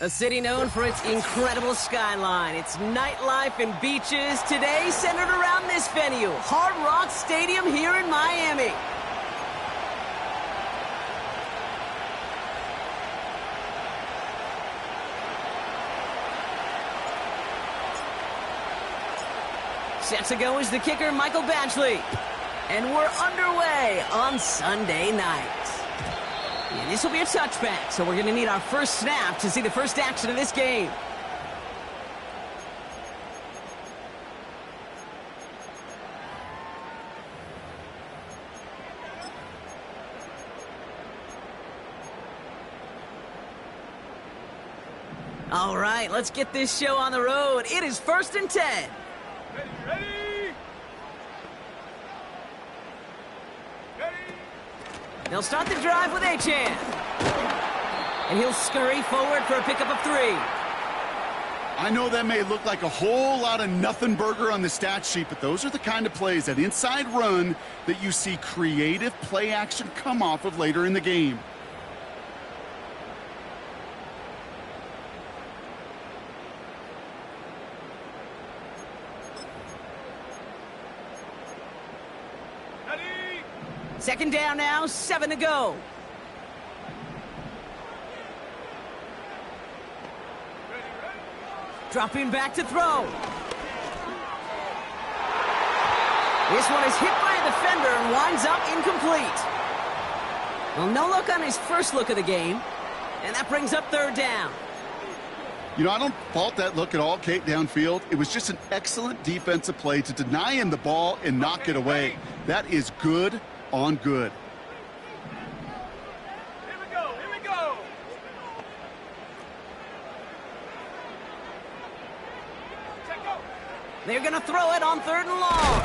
A city known for its incredible skyline, its nightlife and beaches, today centered around this venue, Hard Rock Stadium here in Miami. Set to go is the kicker, Michael Badgley. And we're underway on Sunday night. And this will be a touchback, so we're going to need our first snap to see the first action of this game. All right, let's get this show on the road. It is 1st and 10. Ready? They'll start the drive with Achan. And he'll scurry forward for a pickup of 3. I know that may look like a whole lot of nothing burger on the stat sheet, but those are the kind of plays, that inside run, that you see creative play action come off of later in the game. Second down now, 7 to go. Dropping back to throw. This one is hit by a defender and winds up incomplete. Well, no look on his first look of the game, and that brings up 3rd down. You know, I don't fault that look at all, Kate, downfield. It was just an excellent defensive play to deny him the ball and knock it away. That is good on good. Here we go. They're going to throw it on 3rd and long.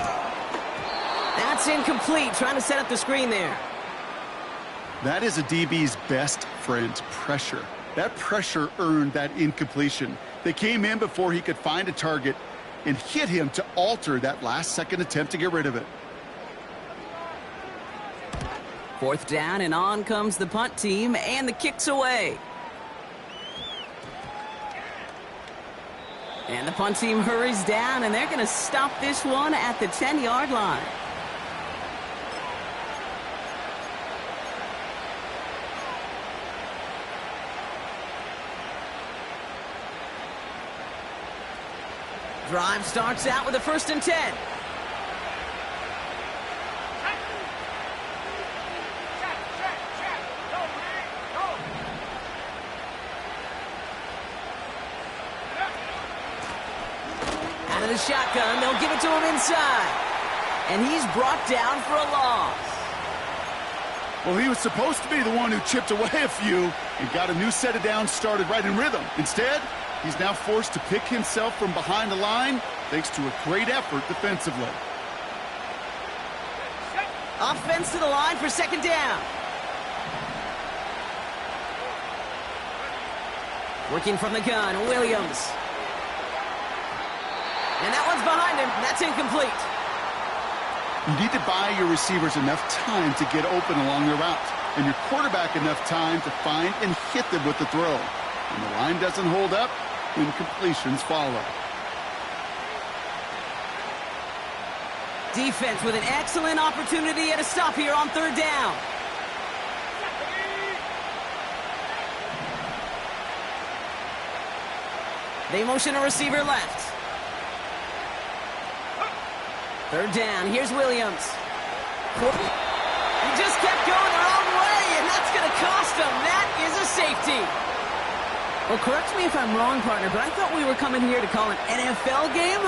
That's incomplete, trying to set up the screen there. That is a DB's best friend, pressure. That pressure earned that incompletion. They came in before he could find a target and hit him to alter that last-second attempt to get rid of it. 4th down, and on comes the punt team, and the kick's away. And the punt team hurries down, and they're going to stop this one at the 10-yard line. Drive starts out with a 1st and 10. The shotgun, they'll give it to him inside. And he's brought down for a loss. Well, he was supposed to be the one who chipped away a few and got a new set of downs started right in rhythm. Instead, he's now forced to pick himself from behind the line thanks to a great effort defensively. Offense to the line for 2nd down. Working from the gun, Williams. And that one's behind him. That's incomplete. You need to buy your receivers enough time to get open along their route, and your quarterback enough time to find and hit them with the throw. When the line doesn't hold up, incompletions follow. Defense with an excellent opportunity at a stop here on 3rd down. They motion a receiver left. 3rd down, here's Williams. He just kept going the wrong way, and that's going to cost him. That is a safety. Well, correct me if I'm wrong, partner, but I thought we were coming here to call an NFL game,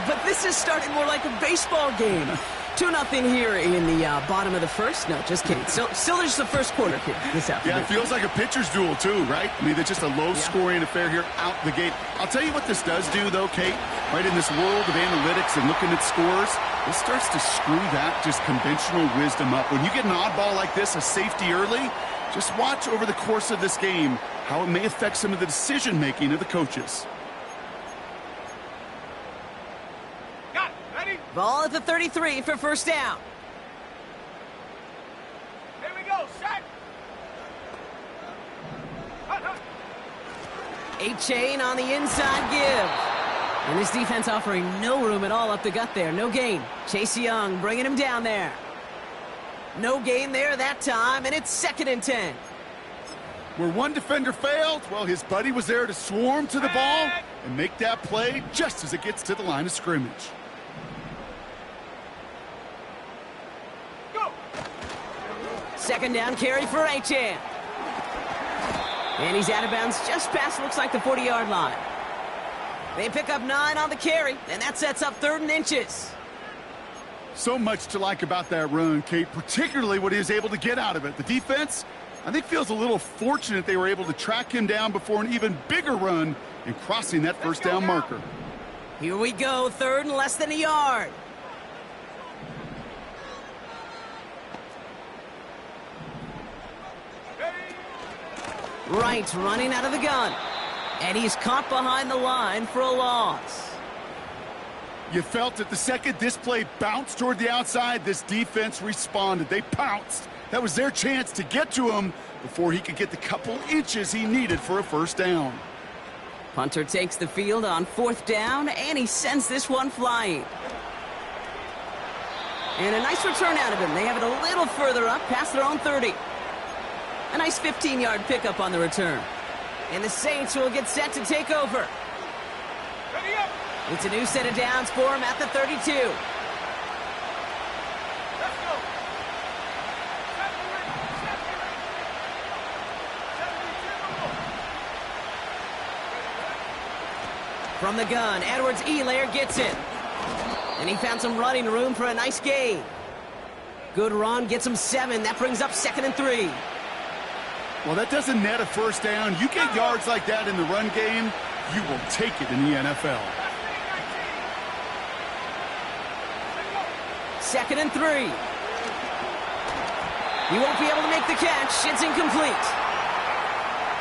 but this is starting more like a baseball game. 2-0 here in the bottom of the first. No, just kidding. Still there's the first quarter here this afternoon. Yeah, it feels like a pitcher's duel too, right? I mean, it's just a low-scoring affair here out the gate. I'll tell you what this does do, though, Kate. Right in this world of analytics and looking at scores, this starts to screw that just conventional wisdom up. When you get an oddball like this, a safety early, just watch over the course of this game how it may affect some of the decision-making of the coaches. Ball at the 33 for first down. Here we go, set. A-chain on the inside give. And this defense offering no room at all up the gut there. No gain. Chase Young bringing him down there. No gain there that time, and it's 2nd and 10. Where one defender failed, well, his buddy was there to swarm to the ball and make that play just as it gets to the line of scrimmage. Second down carry for A-Chan. And he's out of bounds just past, looks like, the 40-yard line. They pick up 9 on the carry, and that sets up 3rd and inches. So much to like about that run, Kate, particularly what he was able to get out of it. The defense, I think, feels a little fortunate they were able to track him down before an even bigger run in crossing that first down marker. Here we go, 3rd and less than a yard. Wright running out of the gun. And he's caught behind the line for a loss. You felt it the second this play bounced toward the outside, this defense responded. They pounced. That was their chance to get to him before he could get the couple inches he needed for a first down. Punter takes the field on 4th down, and he sends this one flying. And a nice return out of him. They have it a little further up, past their own 30. A nice 15-yard pickup on the return. And the Saints will get set to take over. It's a new set of downs for him at the 32. Let's go. From the gun, Edwards-Helaire gets it. And he found some running room for a nice gain. Good run, gets him 7. That brings up 2nd and 3. Well, that doesn't net a first down. You get yards like that in the run game, you will take it in the NFL. 2nd and 3. He won't be able to make the catch. It's incomplete.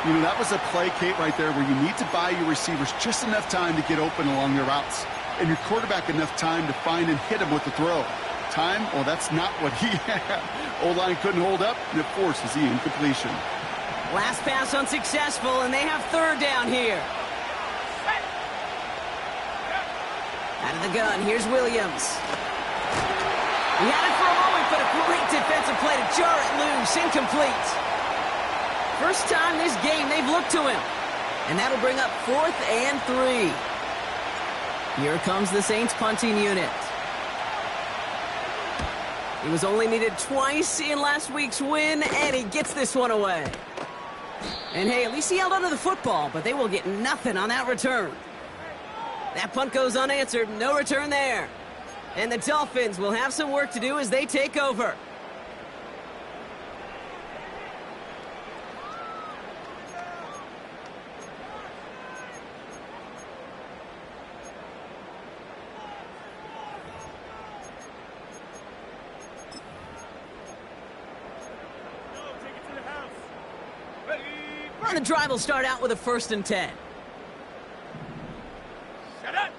You know, that was a play, Kate, right there where you need to buy your receivers just enough time to get open along their routes, and your quarterback enough time to find and hit him with the throw. Time, well, that's not what he had. O-line couldn't hold up, and it forces the incompletion. Last pass unsuccessful, and they have 3rd down here. Out of the gun, here's Williams. He had it for a moment, but a great defensive play to jar it loose. Incomplete. First time this game they've looked to him. And that'll bring up 4th and 3. Here comes the Saints punting unit. He was only needed twice in last week's win, and he gets this one away. And hey, at least he held onto the football, but they will get nothing on that return. That punt goes unanswered. No return there. And the Dolphins will have some work to do as they take over. And the drive will start out with a 1st and 10. Shut up.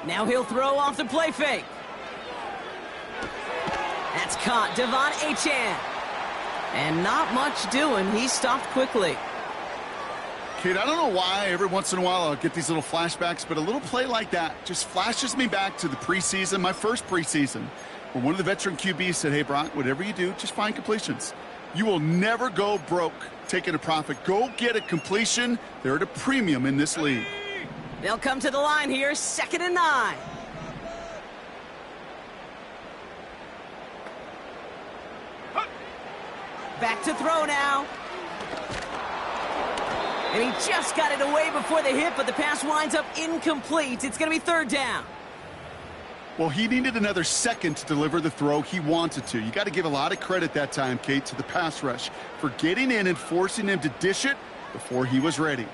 Now he'll throw off the play fake. That's caught. Devon Achane. And not much doing. He stopped quickly. Kid, I don't know why every once in a while I'll get these little flashbacks, but a little play like that just flashes me back to the preseason, my first preseason, where one of the veteran QBs said, hey, Brock, whatever you do, just find completions. You will never go broke taking a profit. Go get a completion. They're at a premium in this league. They'll come to the line here, 2nd and 9. Back to throw now. And he just got it away before the hit, but the pass winds up incomplete. It's going to be third down. Well, he needed another second to deliver the throw he wanted to. You got to give a lot of credit that time, Kate, to the pass rush for getting in and forcing him to dish it before he was ready.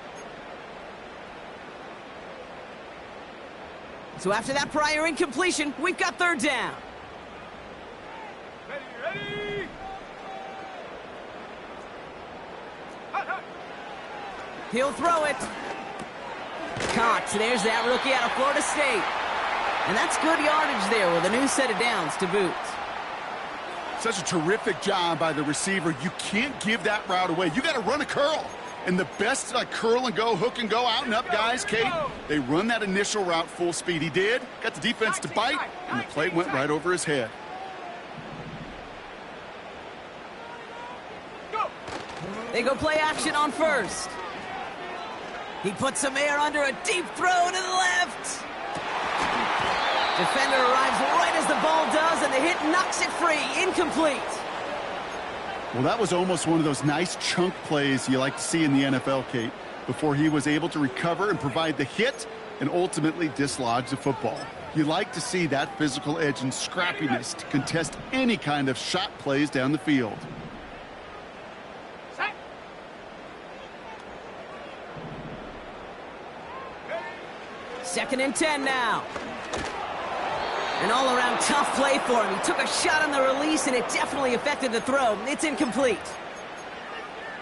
So after that prior incompletion, we've got third down. Ready. He'll throw it. Caught. There's that rookie out of Florida State. And that's good yardage there with a new set of downs to boot. Such a terrific job by the receiver. You can't give that route away. You got to run a curl. And the best curl and go, hook and go, out and up guys, Kate, they run that initial route full speed. He did. Got the defense to bite, and the play went right over his head. They go play action on first. He puts some air under a deep throw to the left. Defender arrives right as the ball does, and the hit knocks it free. Incomplete. Well, that was almost one of those nice chunk plays you like to see in the NFL, Kate, before he was able to recover and provide the hit and ultimately dislodge the football. You like to see that physical edge and scrappiness to contest any kind of shot plays down the field. Second and 10 now. An all-around tough play for him. He took a shot on the release, and it definitely affected the throw. It's incomplete.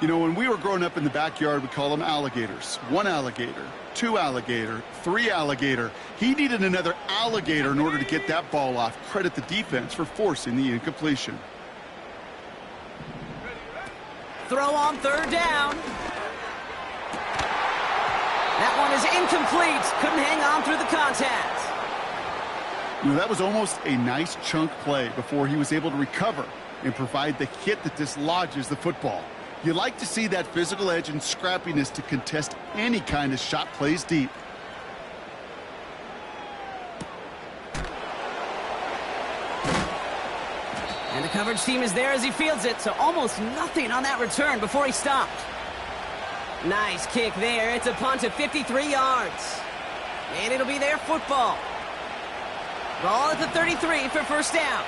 You know, when we were growing up in the backyard, we call them alligators. One alligator, two alligator, three alligator. He needed another alligator in order to get that ball off. Credit the defense for forcing the incompletion. Throw on third down. That one is incomplete. Couldn't hang on through the contact. You know, that was almost a nice chunk play before he was able to recover and provide the hit that dislodges the football. You like to see that physical edge and scrappiness to contest any kind of shot plays deep. And the coverage team is there as he fields it, so almost nothing on that return before he stopped. Nice kick there. It's a punt of 53 yards. And it'll be their football. Ball at the 33 for first down.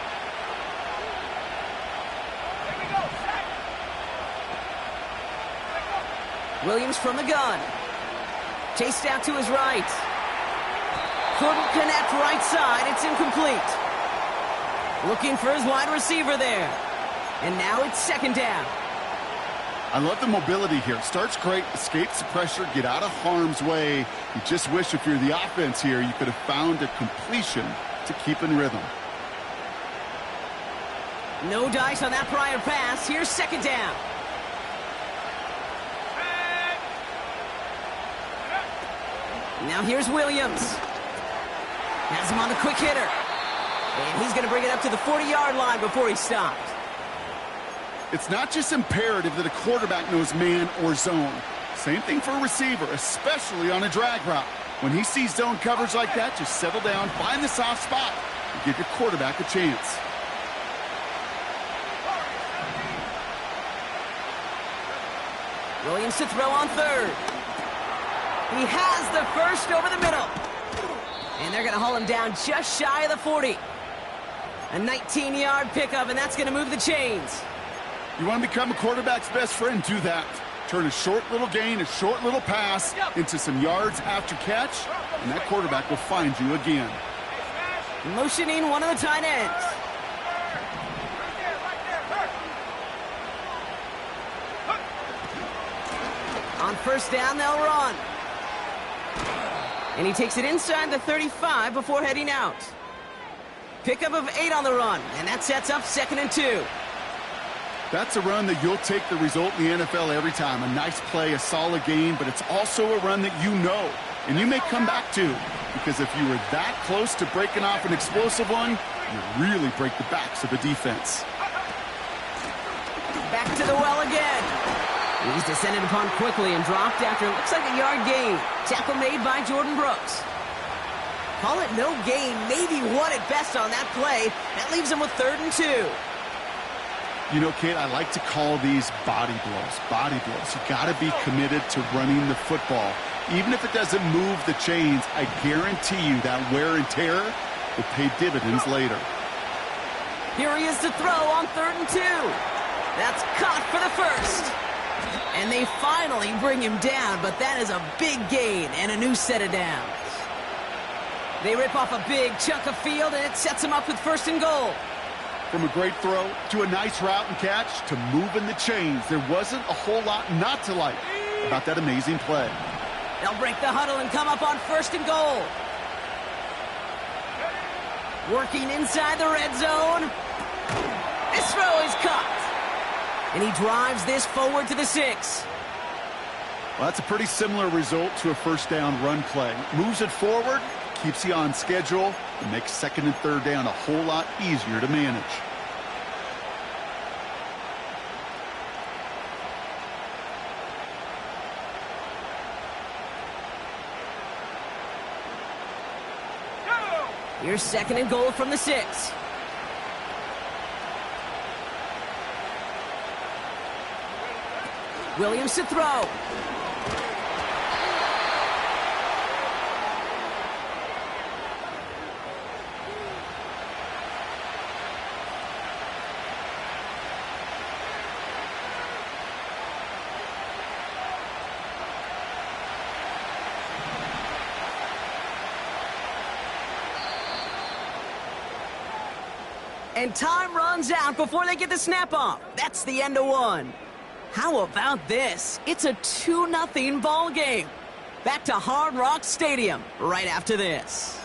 Williams from the gun. Chased out to his right. Couldn't connect right side. It's incomplete. Looking for his wide receiver there. And now it's second down. I love the mobility here. Starts great, escapes the pressure, get out of harm's way. You just wish if you're the offense here, you could have found a completion to keep in rhythm. No dice on that prior pass. Here's second down. Now here's Williams. Has him on the quick hitter. And he's going to bring it up to the 40-yard line before he stopped. It's not just imperative that a quarterback knows man or zone. Same thing for a receiver, especially on a drag route. When he sees zone coverage like that, just settle down, find the soft spot, and give your quarterback a chance. Williams to throw on third. He has the first over the middle. And they're going to haul him down just shy of the 40. A 19-yard pickup, and that's going to move the chains. You want to become a quarterback's best friend, do that. Turn a short little gain, a short little pass into some yards after catch, and that quarterback will find you again. Motioning one of the tight ends. On first down, they'll run. And he takes it inside the 35 before heading out. Pickup of 8 on the run, and that sets up 2nd and 2. That's a run that you'll take the result in the NFL every time. A nice play, a solid game, but it's also a run that you know, and you may come back to, because if you were that close to breaking off an explosive one, you really break the backs of the defense. Back to the well again. He's descended upon quickly and dropped after it looks like a yard gain. Tackle made by Jordan Brooks. Call it no gain, maybe one at best on that play. That leaves him with 3rd and 2. You know, Kate, I like to call these body blows. Body blows. You got to be committed to running the football. Even if it doesn't move the chains, I guarantee you that wear and tear will pay dividends later. Here he is to throw on 3rd and 2. That's caught for the first. And they finally bring him down, but that is a big gain and a new set of downs. They rip off a big chunk of field, and it sets him up with 1st and goal. From a great throw to a nice route and catch to moving the chains, there wasn't a whole lot not to like about that amazing play. They'll break the huddle and come up on 1st and goal. Working inside the red zone. This throw is caught. And he drives this forward to the 6. Well, that's a pretty similar result to a 1st down run play. Moves it forward, keeps you on schedule, and makes 2nd and 3rd down a whole lot easier to manage. Here's 2nd and goal from the 6. Williams to throw. And time runs out before they get the snap off. That's the end of 1. How about this? It's a 2-0 ball game. Back to Hard Rock Stadium right after this.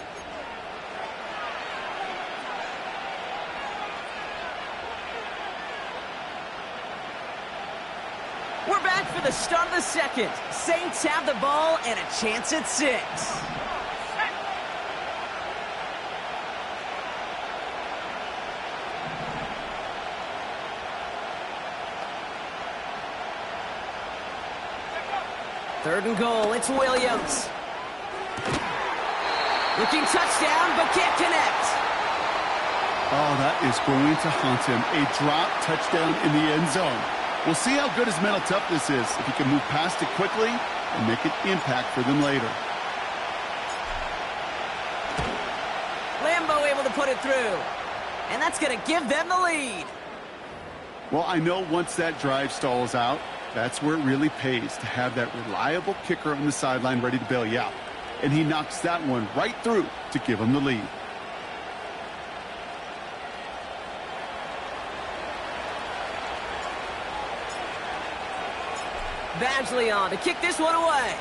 We're back for the start of the 2nd. Saints have the ball and a chance at 6. Third and goal, it's Williams. Looking touchdown, but can't connect. Oh, that is going to haunt him. A drop touchdown in the end zone. We'll see how good his mental toughness is, if he can move past it quickly and make an impact for them later. Lambo able to put it through. And that's going to give them the lead. Well, I know once that drive stalls out, that's where it really pays to have that reliable kicker on the sideline ready to bail you out. And he knocks that one right through to give him the lead. Badgley on to kick this one away.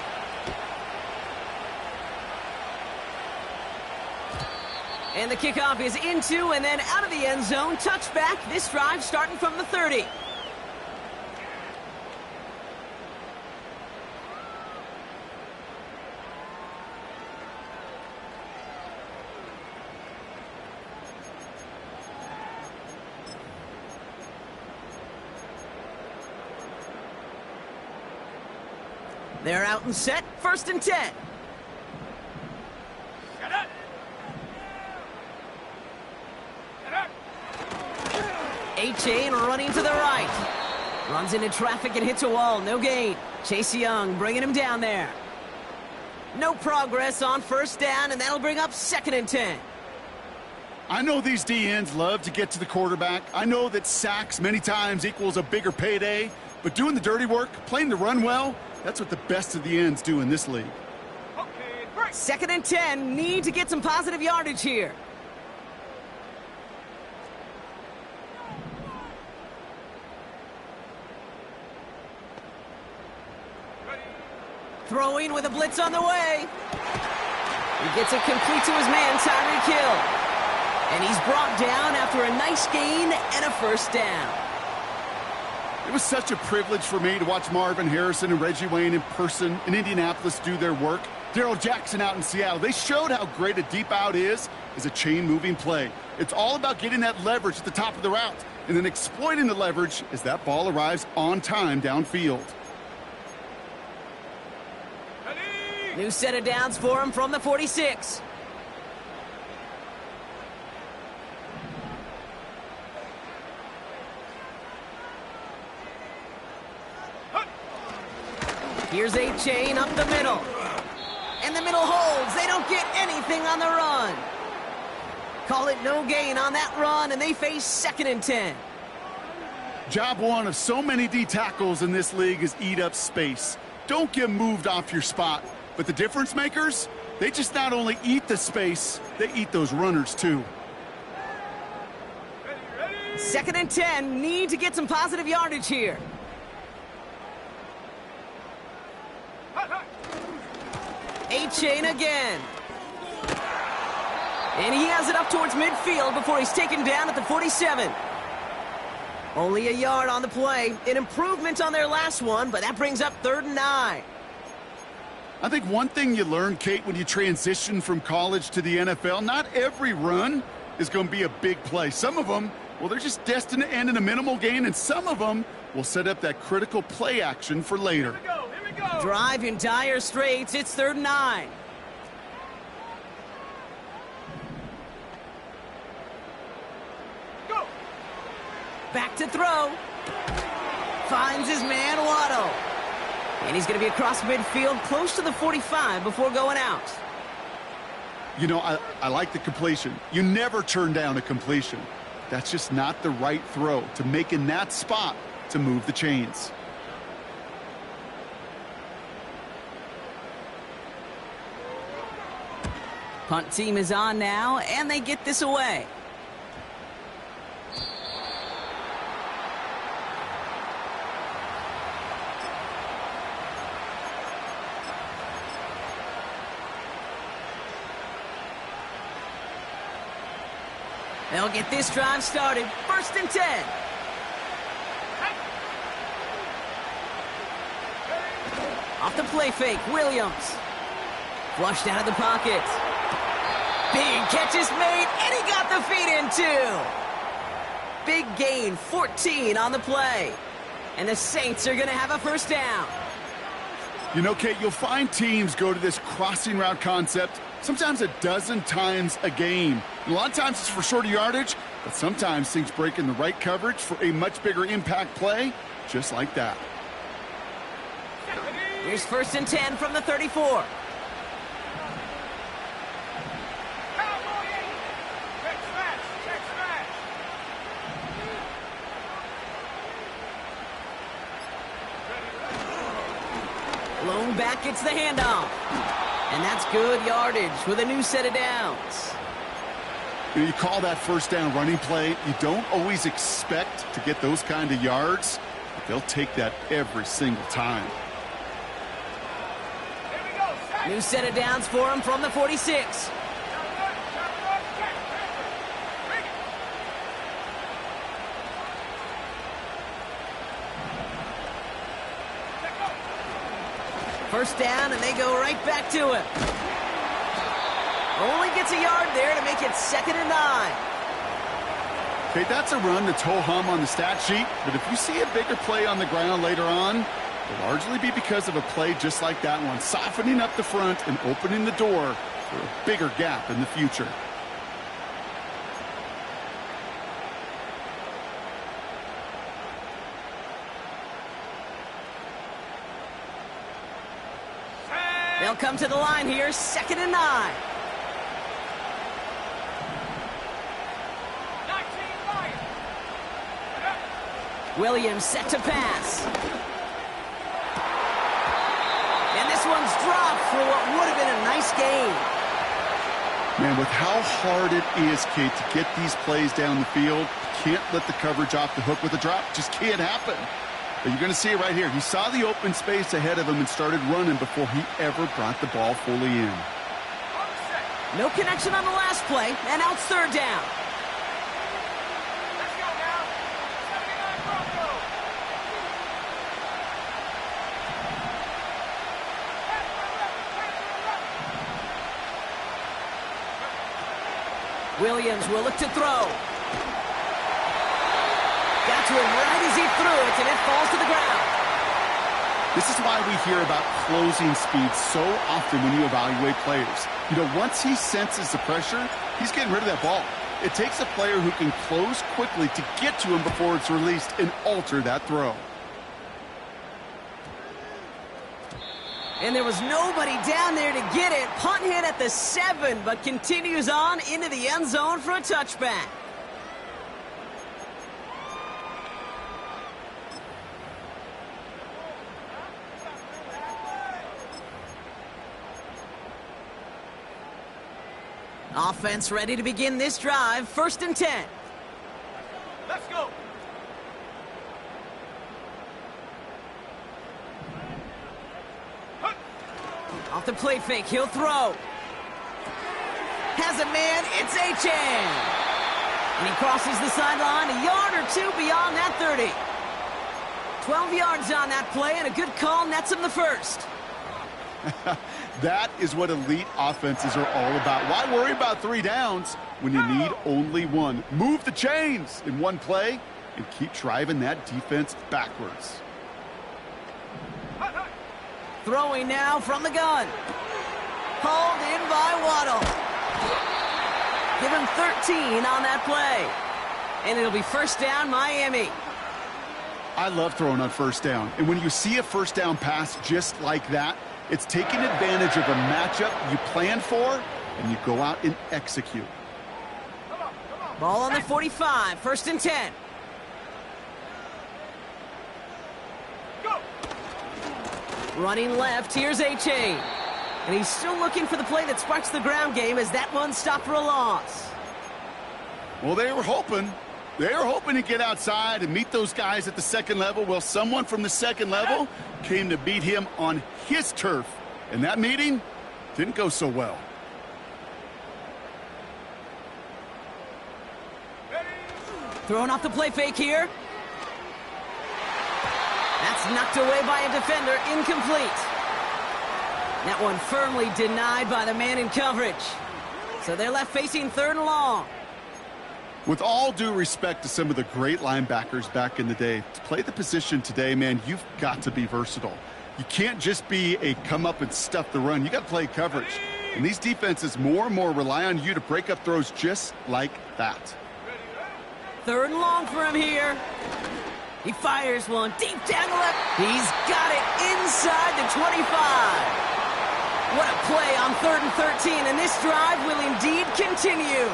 And the kickoff is into and then out of the end zone. Touchback. This drive starting from the 30. They're out and set. 1st and 10. A-Chain running to the right. Runs into traffic and hits a wall. No gain. Chase Young bringing him down there. No progress on 1st down, and that'll bring up 2nd and 10. I know these DNs love to get to the quarterback. I know that sacks many times equals a bigger payday. But doing the dirty work, playing the run well, that's what the best of the ends do in this league. Okay, break. 2nd and 10. Need to get some positive yardage here. Throwing with a blitz on the way. He gets it complete to his man, Tyreek Hill. And he's brought down after a nice gain and a 1st down. It was such a privilege for me to watch Marvin Harrison and Reggie Wayne in person in Indianapolis do their work. Darrell Jackson out in Seattle. They showed how great a deep out is a chain-moving play. It's all about getting that leverage at the top of the route and then exploiting the leverage as that ball arrives on time downfield. New set of downs for him from the 46. Here's a chain up the middle. And the middle holds. They don't get anything on the run. Call it no gain on that run, and they face 2nd and 10. Job one of so many D tackles in this league is eat up space. Don't get moved off your spot. But the difference makers, they just not only eat the space, they eat those runners too. 2nd and 10, need to get some positive yardage here. A-chain again. And he has it up towards midfield before he's taken down at the 47. Only a yard on the play. An improvement on their last one, but that brings up 3rd and 9. I think one thing you learn, Kate, when you transition from college to the NFL, not every run is going to be a big play. Some of them, well, they're just destined to end in a minimal gain, and some of them will set up that critical play action for later. Here we go, here we go. Drive in dire straits. It's 3rd and 9. Go. Back to throw. Finds his man, Waddle. And he's going to be across midfield, close to the 45 before going out. You know, I like the completion. You never turn down a completion. That's just not the right throw to make in that spot to move the chains. Punt team is on now, and they get this away. They'll get this drive started. 1st and 10. Off the play fake, Williams. Flushed out of the pocket. Big catch is made, and he got the feet in too. Big gain, 14 on the play. And the Saints are going to have a 1st down. You know, Kate, you'll find teams go to this crossing route concept sometimes a dozen times a game. A lot of times it's for shorter yardage, but sometimes things break in the right coverage for a much bigger impact play, just like that. Here's 1st and 10 from the 34. Lone back gets the handoff. And that's good yardage with a new set of downs. You call that 1st down running play. You don't always expect to get those kind of yards, but they'll take that every single time. New set of downs for him from the 46. First down, and they go right back to him. Only gets a yard there to make it 2nd and 9. Okay, that's a run that's ho-hum on the stat sheet, but if you see a bigger play on the ground later on, it'll largely be because of a play just like that one, softening up the front and opening the door for a bigger gap in the future. They'll come to the line here, 2nd and 9. Williams set to pass. And this one's dropped for what would have been a nice gain. Man, with how hard it is, Kate, to get these plays down the field, you can't let the coverage off the hook with a drop. Just can't happen. But you're going to see it right here. He saw the open space ahead of him and started running before he ever brought the ball fully in. No connection on the last play, and now it's 3rd down. Let's go now. 79 Broncos. Williams will look to throw. Got to him right as he threw it, and it falls to the ground. This is why we hear about closing speed so often when you evaluate players. You know, once he senses the pressure, he's getting rid of that ball. It takes a player who can close quickly to get to him before it's released and alter that throw. And there was nobody down there to get it. Punt hit at the 7, but continues on into the end zone for a touchback. Offense ready to begin this drive. 1st and 10. Let's go. Off the play fake, he'll throw. Has a man, it's Achan. And he crosses the sideline a yard or 2 beyond that 30. 12 yards on that play, and a good call nets him the first. That is what elite offenses are all about. Why worry about 3 downs when you need only 1? Move the chains in one play and keep driving that defense backwards. Throwing now from the gun. Hauled in by Waddle. Give him 13 on that play. And it'll be 1st down, Miami. I love throwing on 1st down. And when you see a 1st down pass just like that, it's taking advantage of a matchup you planned for, and you go out and execute. Ball on the 45, 1st and 10. Go. Running left, here's Achan. And he's still looking for the play that sparks the ground game as that one stopped for a loss. Well, they were hoping. They were hoping to get outside and meet those guys at the 2nd level. Well, someone from the 2nd level came to beat him on his turf. And that meeting didn't go so well. Throwing off the play fake here. That's knocked away by a defender, incomplete. That one firmly denied by the man in coverage. So they're left facing 3rd and long. With all due respect to some of the great linebackers back in the day, to play the position today, man, you've got to be versatile. You can't just be a come up and stuff the run. You got to play coverage. And these defenses more and more rely on you to break up throws just like that. 3rd and long for him here. He fires one deep down the left. He's got it inside the 25. What a play on 3rd and 13, and this drive will indeed continue.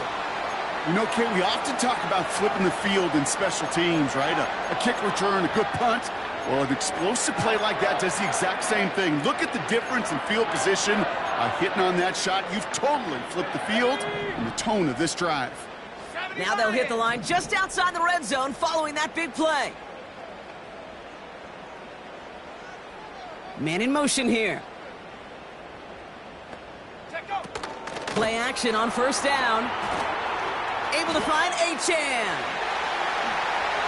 You know, Kate, we often talk about flipping the field in special teams, right? A kick return, a good punt. Well, an explosive play like that does the exact same thing. Look at the difference in field position. By hitting on that shot, you've totally flipped the field and the tone of this drive. Now they'll hit the line just outside the red zone following that big play. Man in motion here. Play action on 1st down. Able to find Achan.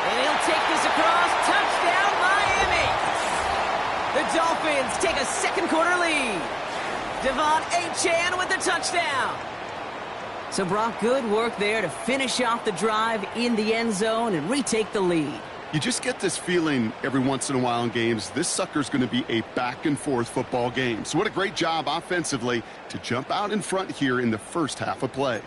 And he'll take this across. Touchdown, Miami. The Dolphins take a 2nd quarter lead. Devon Achan with the touchdown. So, Brock, good work there to finish off the drive in the end zone and retake the lead. You just get this feeling every once in a while in games, this sucker's going to be a back-and-forth football game. So what a great job offensively to jump out in front here in the 1st half of play.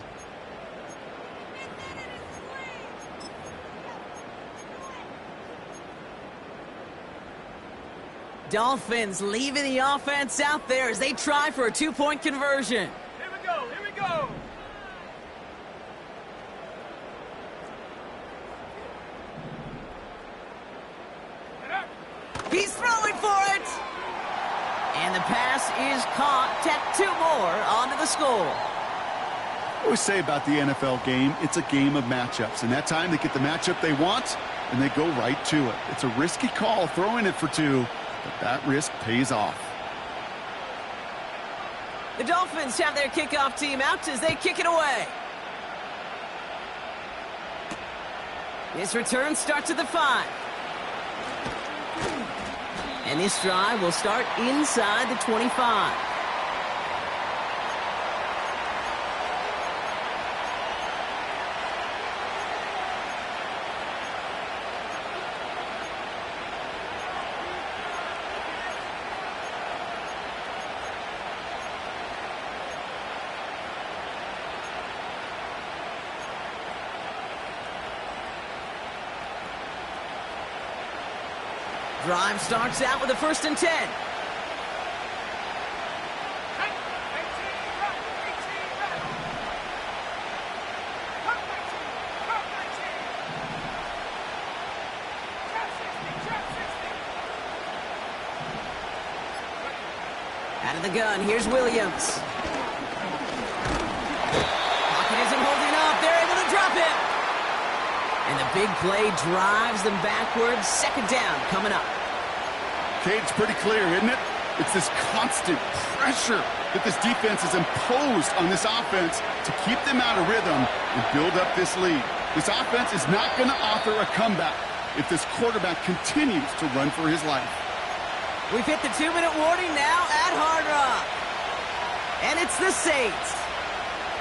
Dolphins leaving the offense out there as they try for a 2-point conversion. Here we go, here we go. He's throwing for it. And the pass is caught. Tack 2 more onto the score. I always say about the NFL game, it's a game of matchups. And that time they get the matchup they want, and they go right to it. It's a risky call throwing it for 2, but that risk pays off. The Dolphins have their kickoff team out as they kick it away. This return starts at the 5. And this drive will start inside the 25. Drive starts out with a 1st and 10. Out of the gun, here's Williams. Pocket isn't holding up. They're able to drop it. And the big play drives them backwards. Second down coming up. Okay, it's pretty clear, isn't it? It's this constant pressure that this defense has imposed on this offense to keep them out of rhythm and build up this lead. This offense is not going to offer a comeback if this quarterback continues to run for his life. We've hit the 2-minute warning now at Hard Rock. And it's the Saints.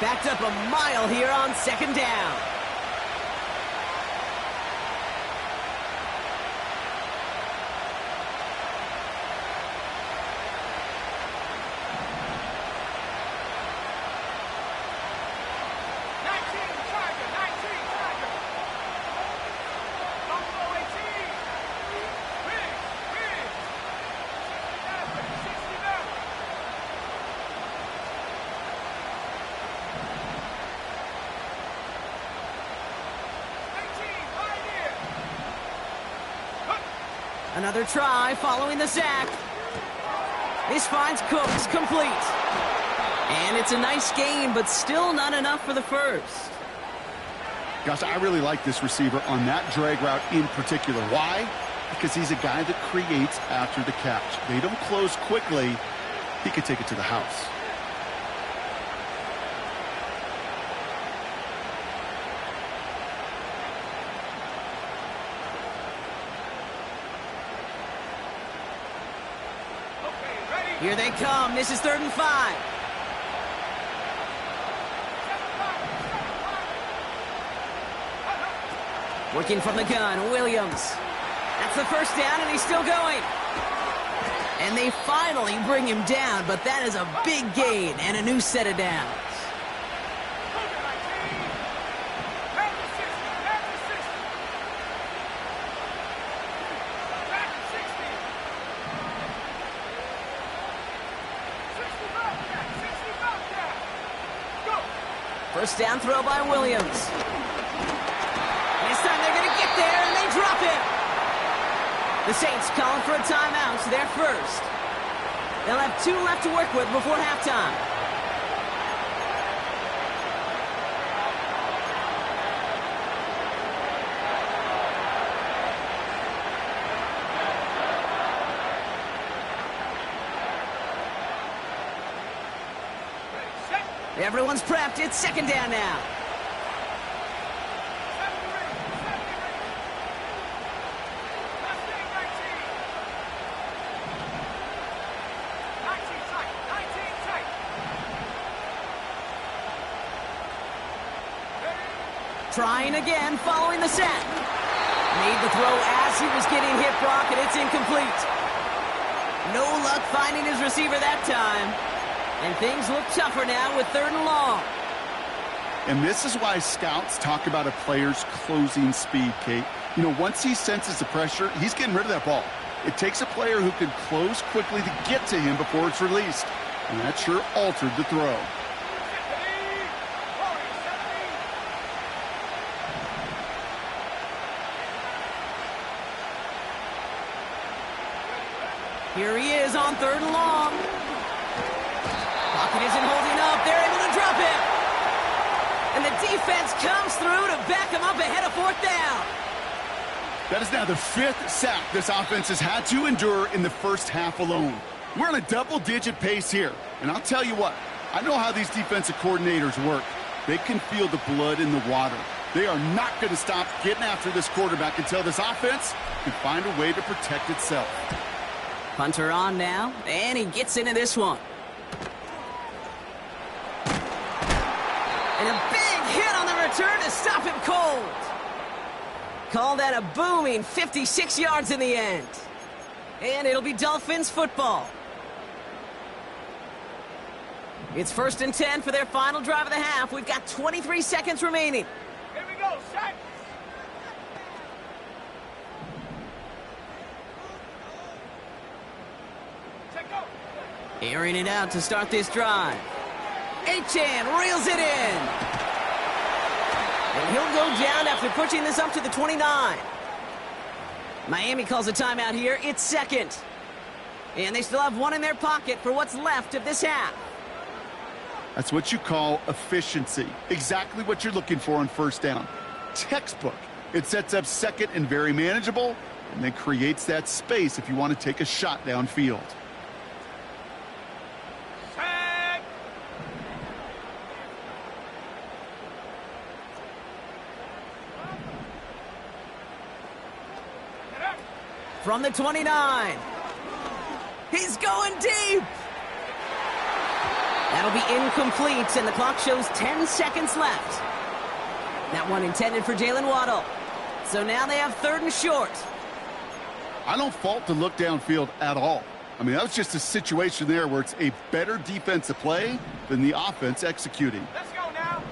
Backed up a mile here on second down. Another try following the sack. This finds Cooks complete. And it's a nice game, but still not enough for the first. Gosh, I really like this receiver on that drag route in particular. Why? Because he's a guy that creates after the catch. They don't close quickly. He could take it to the house. Here they come. This is 3rd and 5. Working from the gun, Williams. That's the first down, and he's still going. And they finally bring him down, but that is a big gain and a new set of downs. First down throw by Williams. This time they're going to get there, and they drop it. The Saints calling for a timeout, so they're first. They'll have 2 left to work with before halftime. Everyone's prepped. It's second down now. Trying again, following the sack. Made the throw as he was getting hit, Brock, and it's incomplete. No luck finding his receiver that time. And things look tougher now with 3rd and long. And this is why scouts talk about a player's closing speed, Kate. You know, once he senses the pressure, he's getting rid of that ball. It takes a player who can close quickly to get to him before it's released. And that sure altered the throw. Here he is on 3rd and long. Pocket isn't holding up. They're able to drop it. And the defense comes through to back him up ahead of 4th down. That is now the 5th sack this offense has had to endure in the first half alone. We're on a double-digit pace here. And I'll tell you what, I know how these defensive coordinators work. They can feel the blood in the water. They are not going to stop getting after this quarterback until this offense can find a way to protect itself. Punter on now, and he gets into this one. And a big hit on the return to stop him cold. Call that a booming 56 yards in the end. And it'll be Dolphins football. It's 1st and 10 for their final drive of the half. We've got 23 seconds remaining. Here we go, set. Airing it out to start this drive. Achan reels it in. And he'll go down after pushing this up to the 29. Miami calls a timeout here. It's 2nd. And they still have one in their pocket for what's left of this half. That's what you call efficiency. Exactly what you're looking for on first down. Textbook. It sets up second and very manageable, and then creates that space if you want to take a shot downfield. From the 29. He's going deep. That'll be incomplete, and the clock shows 10 seconds left. That one intended for Jalen Waddle. So now they have third and short. I don't fault the look downfield at all. I mean, that was just a situation there where it's a better defensive play than the offense executing. Let's go now.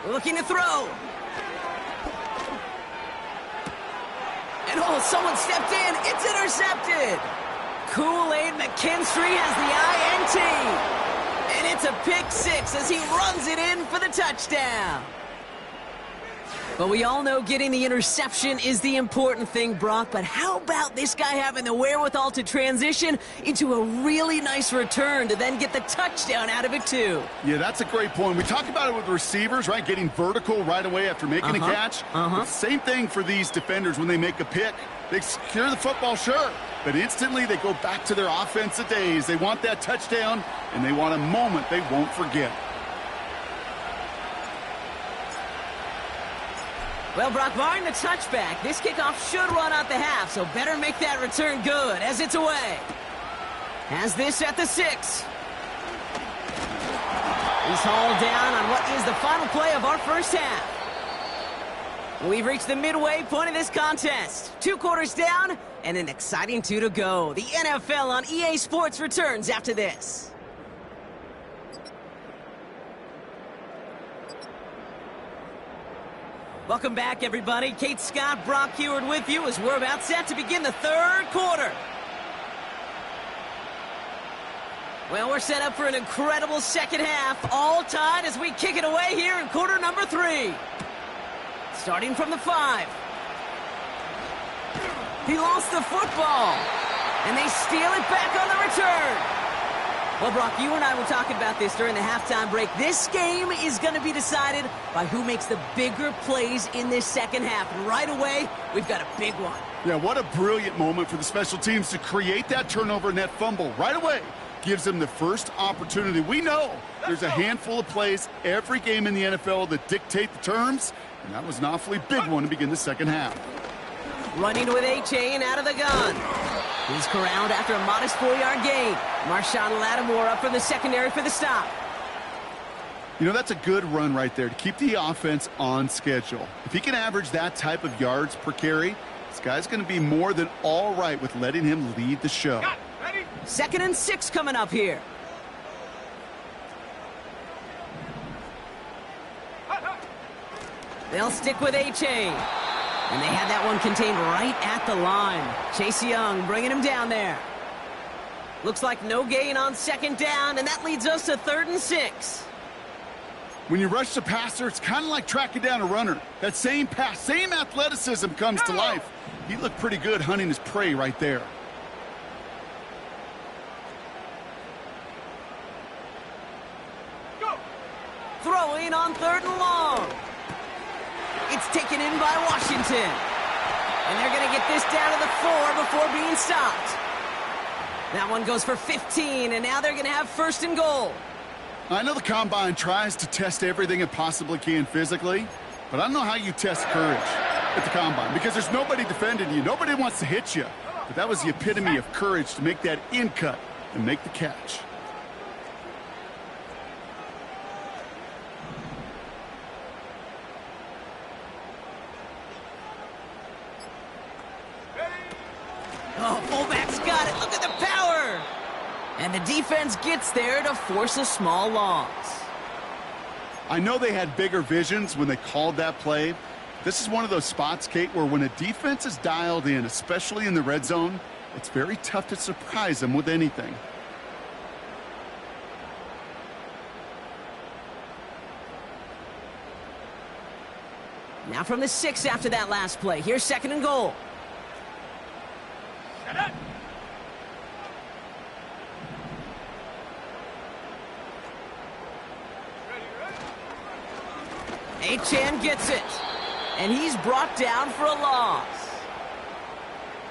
Looking to throw. And oh, someone stepped in. It's intercepted. Kool-Aid McKinstry has the INT. And it's a pick six as he runs it in for the touchdown. But we all know getting the interception is the important thing, Brock. But how about this guy having the wherewithal to transition into a really nice return to then get the touchdown out of it, too? Yeah, that's a great point. We talk about it with receivers, right? Getting vertical right away after making a catch. Same thing for these defenders when they make a pick. They secure the football, sure. But instantly they go back to their offensive days. They want that touchdown, and they want a moment they won't forget. Well, Brock, barring the touchback, this kickoff should run out the half, so better make that return good as it's away. Has this at the 6. He's hauled down on what is the final play of our first half. We've reached the midway point of this contest. 2 quarters down and an exciting 2 to go. The NFL on EA Sports returns after this. Welcome back, everybody. Kate Scott, Brock Heward with you as we're about set to begin the third quarter. Well, we're set up for an incredible second half, all tied as we kick it away here in quarter number 3. Starting from the 5. He lost the football, and they steal it back on the return. Well, Brock, you and I were talking about this during the halftime break. This game is going to be decided by who makes the bigger plays in this second half. And right away, we've got a big one. Yeah, what a brilliant moment for the special teams to create that turnover and that fumble right away. Gives them the first opportunity. We know there's a handful of plays every game in the NFL that dictate the terms, and that was an awfully big one to begin the second half. Running with A-Chain out of the gun. He's corralled after a modest 4-yard gain. Marshawn Lattimore up from the secondary for the stop. You know, that's a good run right there to keep the offense on schedule. If he can average that type of yards per carry, this guy's going to be more than all right with letting him lead the show. Ready? 2nd and 6 coming up here. They'll stick with A-Chain. And they had that one contained right at the line. Chase Young bringing him down there. Looks like no gain on 2nd down, and that leads us to 3rd and 6. When you rush the passer, it's kind of like tracking down a runner. That same pass, same athleticism comes to life. He looked pretty good hunting his prey right there. Go. Throwing on 3rd and long. It's taken in by Washington. And they're going to get this down to the 4 before being stopped. That one goes for 15, and now they're going to have 1st and goal. I know the Combine tries to test everything it possibly can physically, but I don't know how you test courage at the Combine because there's nobody defending you. Nobody wants to hit you. But that was the epitome of courage to make that in cut and make the catch. Oh, fullback's got it. Look at the power. And the defense gets there to force a small loss. I know they had bigger visions when they called that play. This is one of those spots, Kate, where when a defense is dialed in, especially in the red zone, it's very tough to surprise them with anything. Now from the 6 after that last play. Here's 2nd and goal. Set up. Achan gets it. And he's brought down for a loss.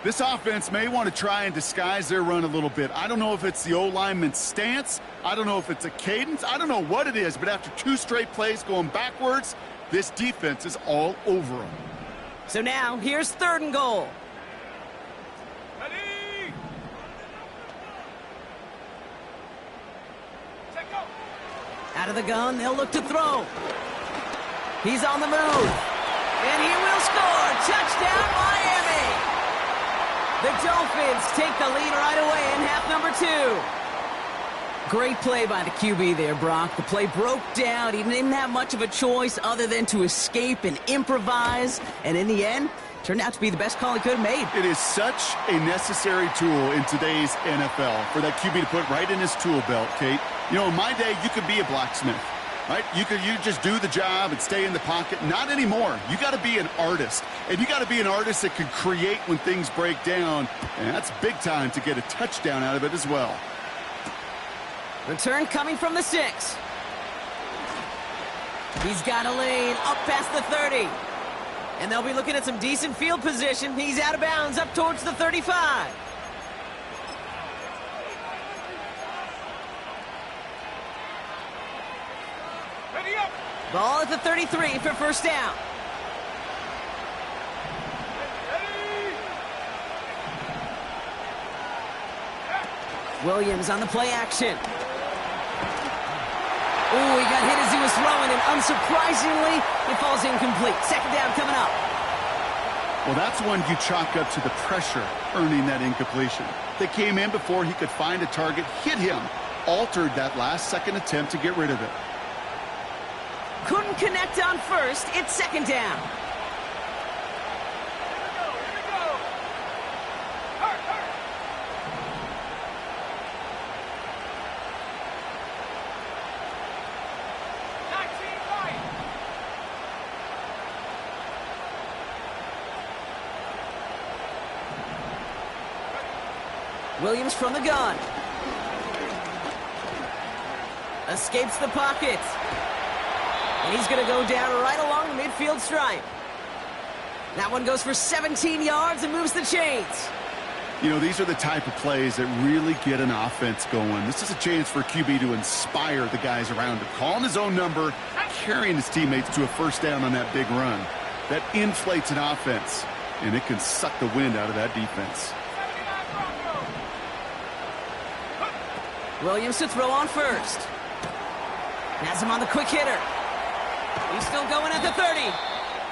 This offense may want to try and disguise their run a little bit. I don't know if it's the O-lineman's stance. I don't know if it's a cadence. I don't know what it is, but after 2 straight plays going backwards, this defense is all over them. So now, here's 3rd and goal. Ready. Set go. Out of the gun, they'll look to throw. He's on the move. And he will score. Touchdown, Miami. The Dolphins take the lead right away in half number 2. Great play by the QB there, Brock. The play broke down. He didn't have much of a choice other than to escape and improvise. And in the end, turned out to be the best call he could have made. It is such a necessary tool in today's NFL for that QB to put right in his tool belt, Kate. You know, in my day, you could be a blacksmith, right? You just do the job and stay in the pocket. Not anymore. You got to be an artist. And you got to be an artist that can create when things break down. And that's big time to get a touchdown out of it as well. Return coming from the 6. He's got a lane up past the 30. And they'll be looking at some decent field position. He's out of bounds up towards the 35. Ready up. Ball at the 33 for 1st down. Ready. Williams on the play action. Oh, he got hit as he was throwing, and unsurprisingly, it falls incomplete. 2nd down coming up. Well, that's one you chalk up to the pressure earning that incompletion. They came in before he could find a target, hit him, altered that last second attempt to get rid of it. Couldn't connect on 1st. It's 2nd down. Here we go. Hurry, hurry. Williams from the gun. Escapes the pocket. And he's going to go down right along the midfield stripe. That one goes for 17 yards and moves the chains. You know, these are the type of plays that really get an offense going. This is a chance for QB to inspire the guys around him. Calling his own number, carrying his teammates to a 1st down on that big run. That inflates an offense, and it can suck the wind out of that defense. Williams to throw on 1st. Has him on the quick hitter. He's still going at the 30.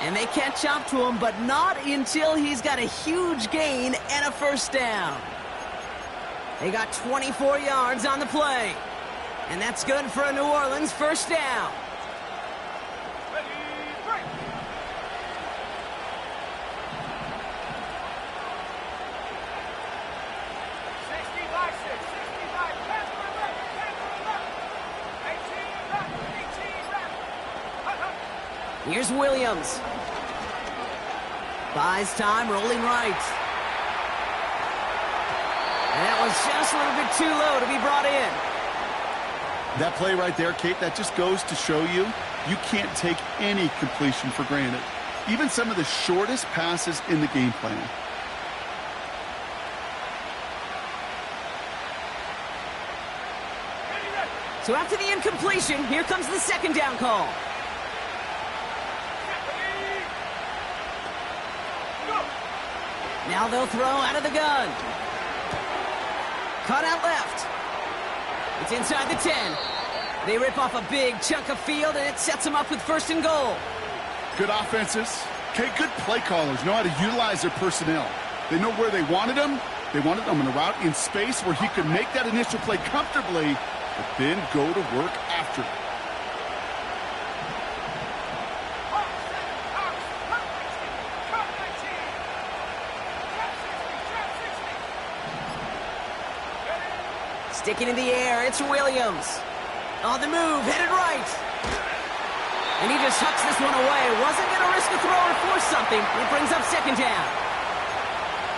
And they catch up to him, but not until he's got a huge gain and a 1st down. They got 24 yards on the play. And that's good for a New Orleans 1st down. Ready, break. Here's Williams. Buys time, rolling right. And that was just a little bit too low to be brought in. That play right there, Kate, that just goes to show you, you can't take any completion for granted. Even some of the shortest passes in the game plan. So after the incompletion, here comes the 2nd down call. Now they'll throw out of the gun. Cut out left. It's inside the 10. They rip off a big chunk of field, and it sets them up with 1st and goal. Good offenses. Okay, good play callers know how to utilize their personnel. They know where they wanted them. They wanted them in a route in space where he could make that initial play comfortably, but then go to work after it. Sticking in the air, it's Williams. On the move, headed right. And he just hucks this one away. Wasn't going to risk Must the thrower force something. It brings up second down.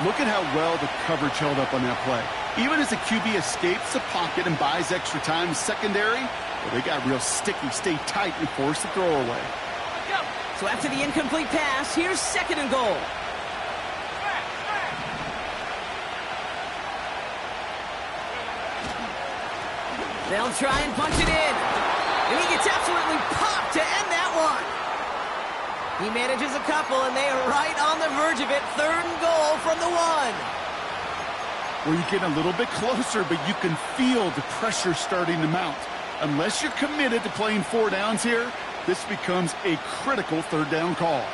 Look at how well the coverage held up on that play. Even as the QB escapes the pocket and buys extra time secondary, well, they got real sticky, stay tight, and force the throw away. So after the incomplete pass, here's second and goal. They'll try and punch it in. And he gets absolutely popped to end that one. He manages a couple, and they are right on the verge of it. Third and goal from the one. Well, you get a little bit closer, but you can feel the pressure starting to mount. Unless you're committed to playing 4 downs here, this becomes a critical third down call.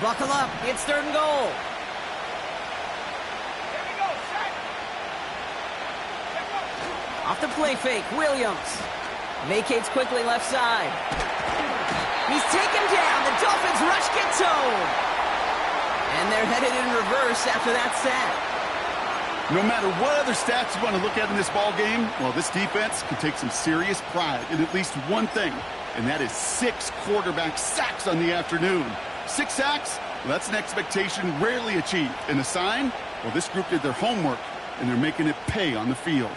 Buckle up. It's third and goal. Off the play fake, Williams. Vacates quickly left side. He's taken down. The Dolphins rush gets home. And they're headed in reverse after that sack. No matter what other stats you want to look at in this ball game, well, this defense can take some serious pride in at least one thing, and that is 6 quarterback sacks on the afternoon. 6 sacks? Well, that's an expectation rarely achieved. And a sign? Well, this group did their homework, and they're making it pay on the field.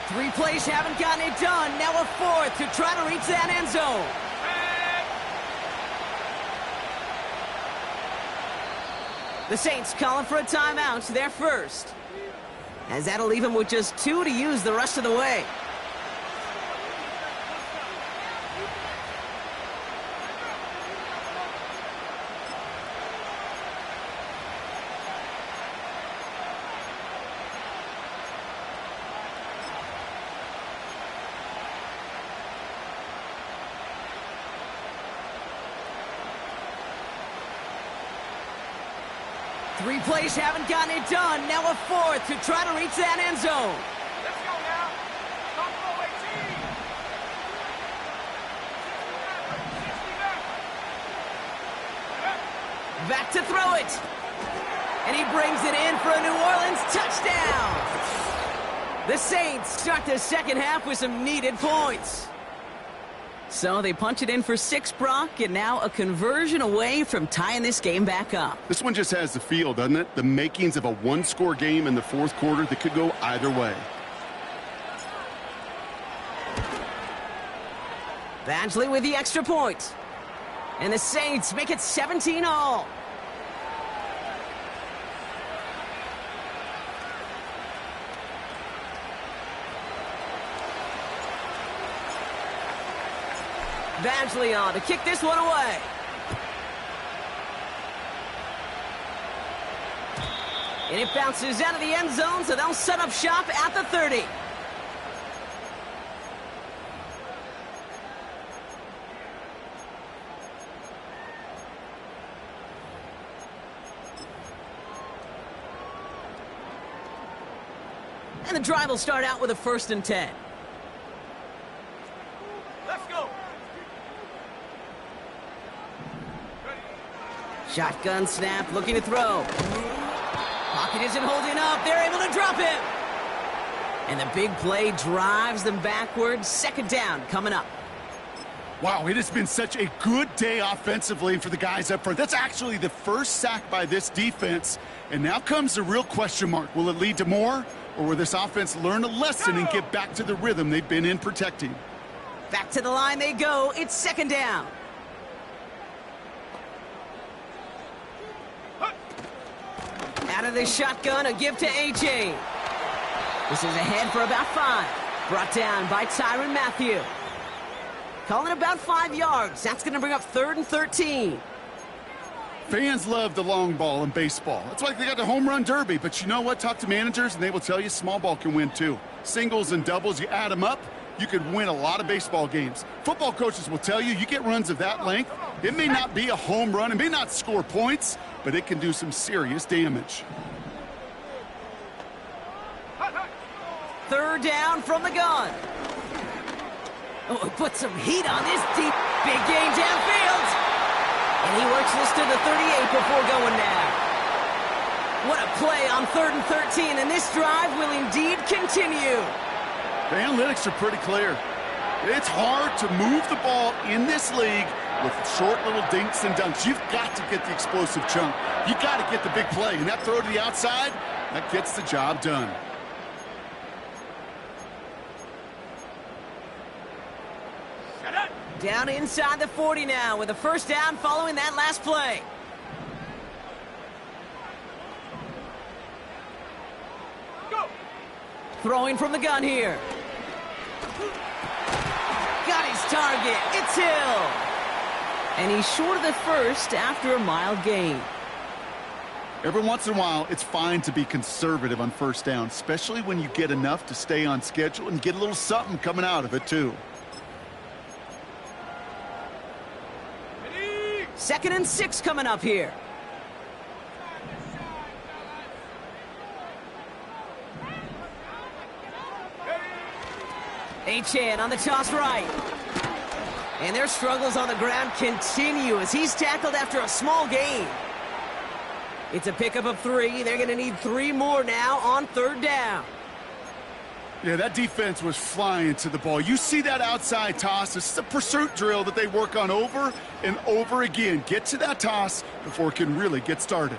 3 plays haven't gotten it done. Now a 4th to try to reach that end zone. The Saints calling for a timeout. They're first. As that'll leave them with just 2 to use the rest of the way. Three plays haven't gotten it done. Now a 4th to try to reach that end zone. Let's go now. Buffalo 18. Back to throw it. And he brings it in for a New Orleans touchdown. The Saints start the second half with some needed points. So they punch it in for 6, Brock, and now a conversion away from tying this game back up. This one just has the feel, doesn't it? The makings of a 1-score game in the 4th quarter that could go either way. Badgley with the extra point. And the Saints make it 17-all. Badgley on to kick this one away. And it bounces out of the end zone, so they'll set up shop at the 30. And the drive will start out with a 1st and 10. Let's go. Shotgun snap, looking to throw. Pocket isn't holding up. They're able to drop him. And the big play drives them backwards. Second down coming up. Wow, it has been such a good day offensively for the guys up front. That's actually the first sack by this defense. And now comes the real question mark. Will it lead to more? Or will this offense learn a lesson and get back to the rhythm they've been in protecting? Back to the line they go. It's second down. Out of the shotgun, a give to A.J. This is ahead for about 5. Brought down by Tyrann Mathieu. Calling about 5 yards. That's going to bring up 3rd and 13. Fans love the long ball in baseball. That's why they got the home run derby. But you know what? Talk to managers, and they will tell you small ball can win too. Singles and doubles, you add them up, you could win a lot of baseball games. Football coaches will tell you, you get runs of that length, it may not be a home run, it may not score points, but it can do some serious damage. 3rd down from the gun. Oh, put some heat on this deep, big game downfield. And he works this to the 38 before going down. What a play on 3rd and 13, and this drive will indeed continue. The analytics are pretty clear. It's hard to move the ball in this league with short little dinks and dunks. You've got to get the explosive chunk. You've got to get the big play. And that throw to the outside, that gets the job done. Down inside the 40 now with a first down following that last play. Go. Throwing from the gun here. Got his target. It's Hill. And he's short of the first after a mild gain. Every once in a while, it's fine to be conservative on first down, especially when you get enough to stay on schedule and get a little something coming out of it, too. 2nd and 6 coming up here. Achan on the toss right. And their struggles on the ground continue as he's tackled after a small gain. It's a pickup of 3. They're going to need 3 more now on 3rd down. Yeah, that defense was flying to the ball. You see that outside toss. This is a pursuit drill that they work on over and over again. Get to that toss before it can really get started.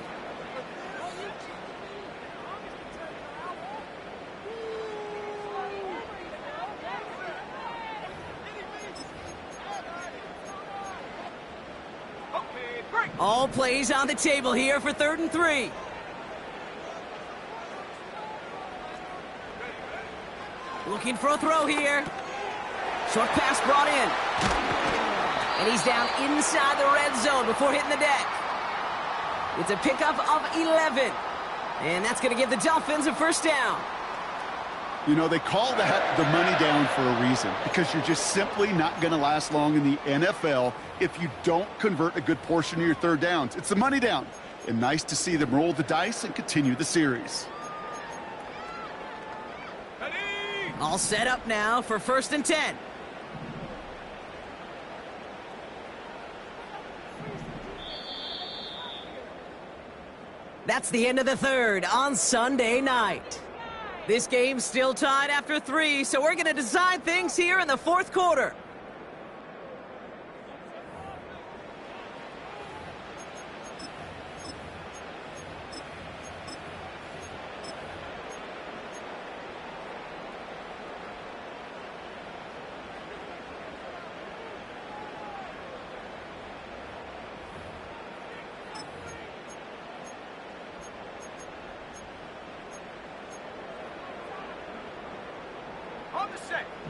All plays on the table here for 3rd and 3. Looking for a throw here. Short pass brought in. And he's down inside the red zone before hitting the deck. It's a pickup of 11. And that's going to give the Dolphins a first down. You know, they call that the money down for a reason, because you're just simply not going to last long in the NFL if you don't convert a good portion of your 3rd downs. It's the money down. And nice to see them roll the dice and continue the series. All set up now for 1st and 10. That's the end of the 3rd on Sunday night. This game's still tied after 3, so we're going to decide things here in the 4th quarter.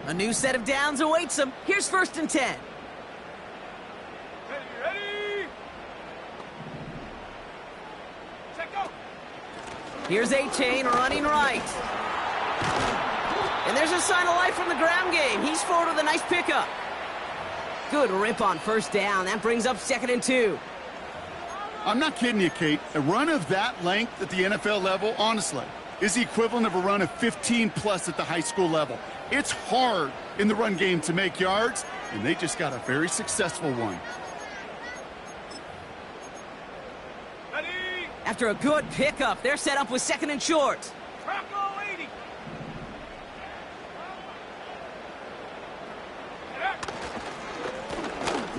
A new set of downs awaits them. Here's 1st and 10. Ready. Set, go. Here's A-Chain running right. And there's a sign of life from the ground game. He's forward with a nice pickup. Good rip on 1st down. That brings up 2nd and 2. I'm not kidding you, Kate. A run of that length at the NFL level, honestly, is the equivalent of a run of 15-plus at the high school level. It's hard in the run game to make yards, and they just got a very successful one. Ready. After a good pickup, they're set up with 2nd and short. Trap goal 80.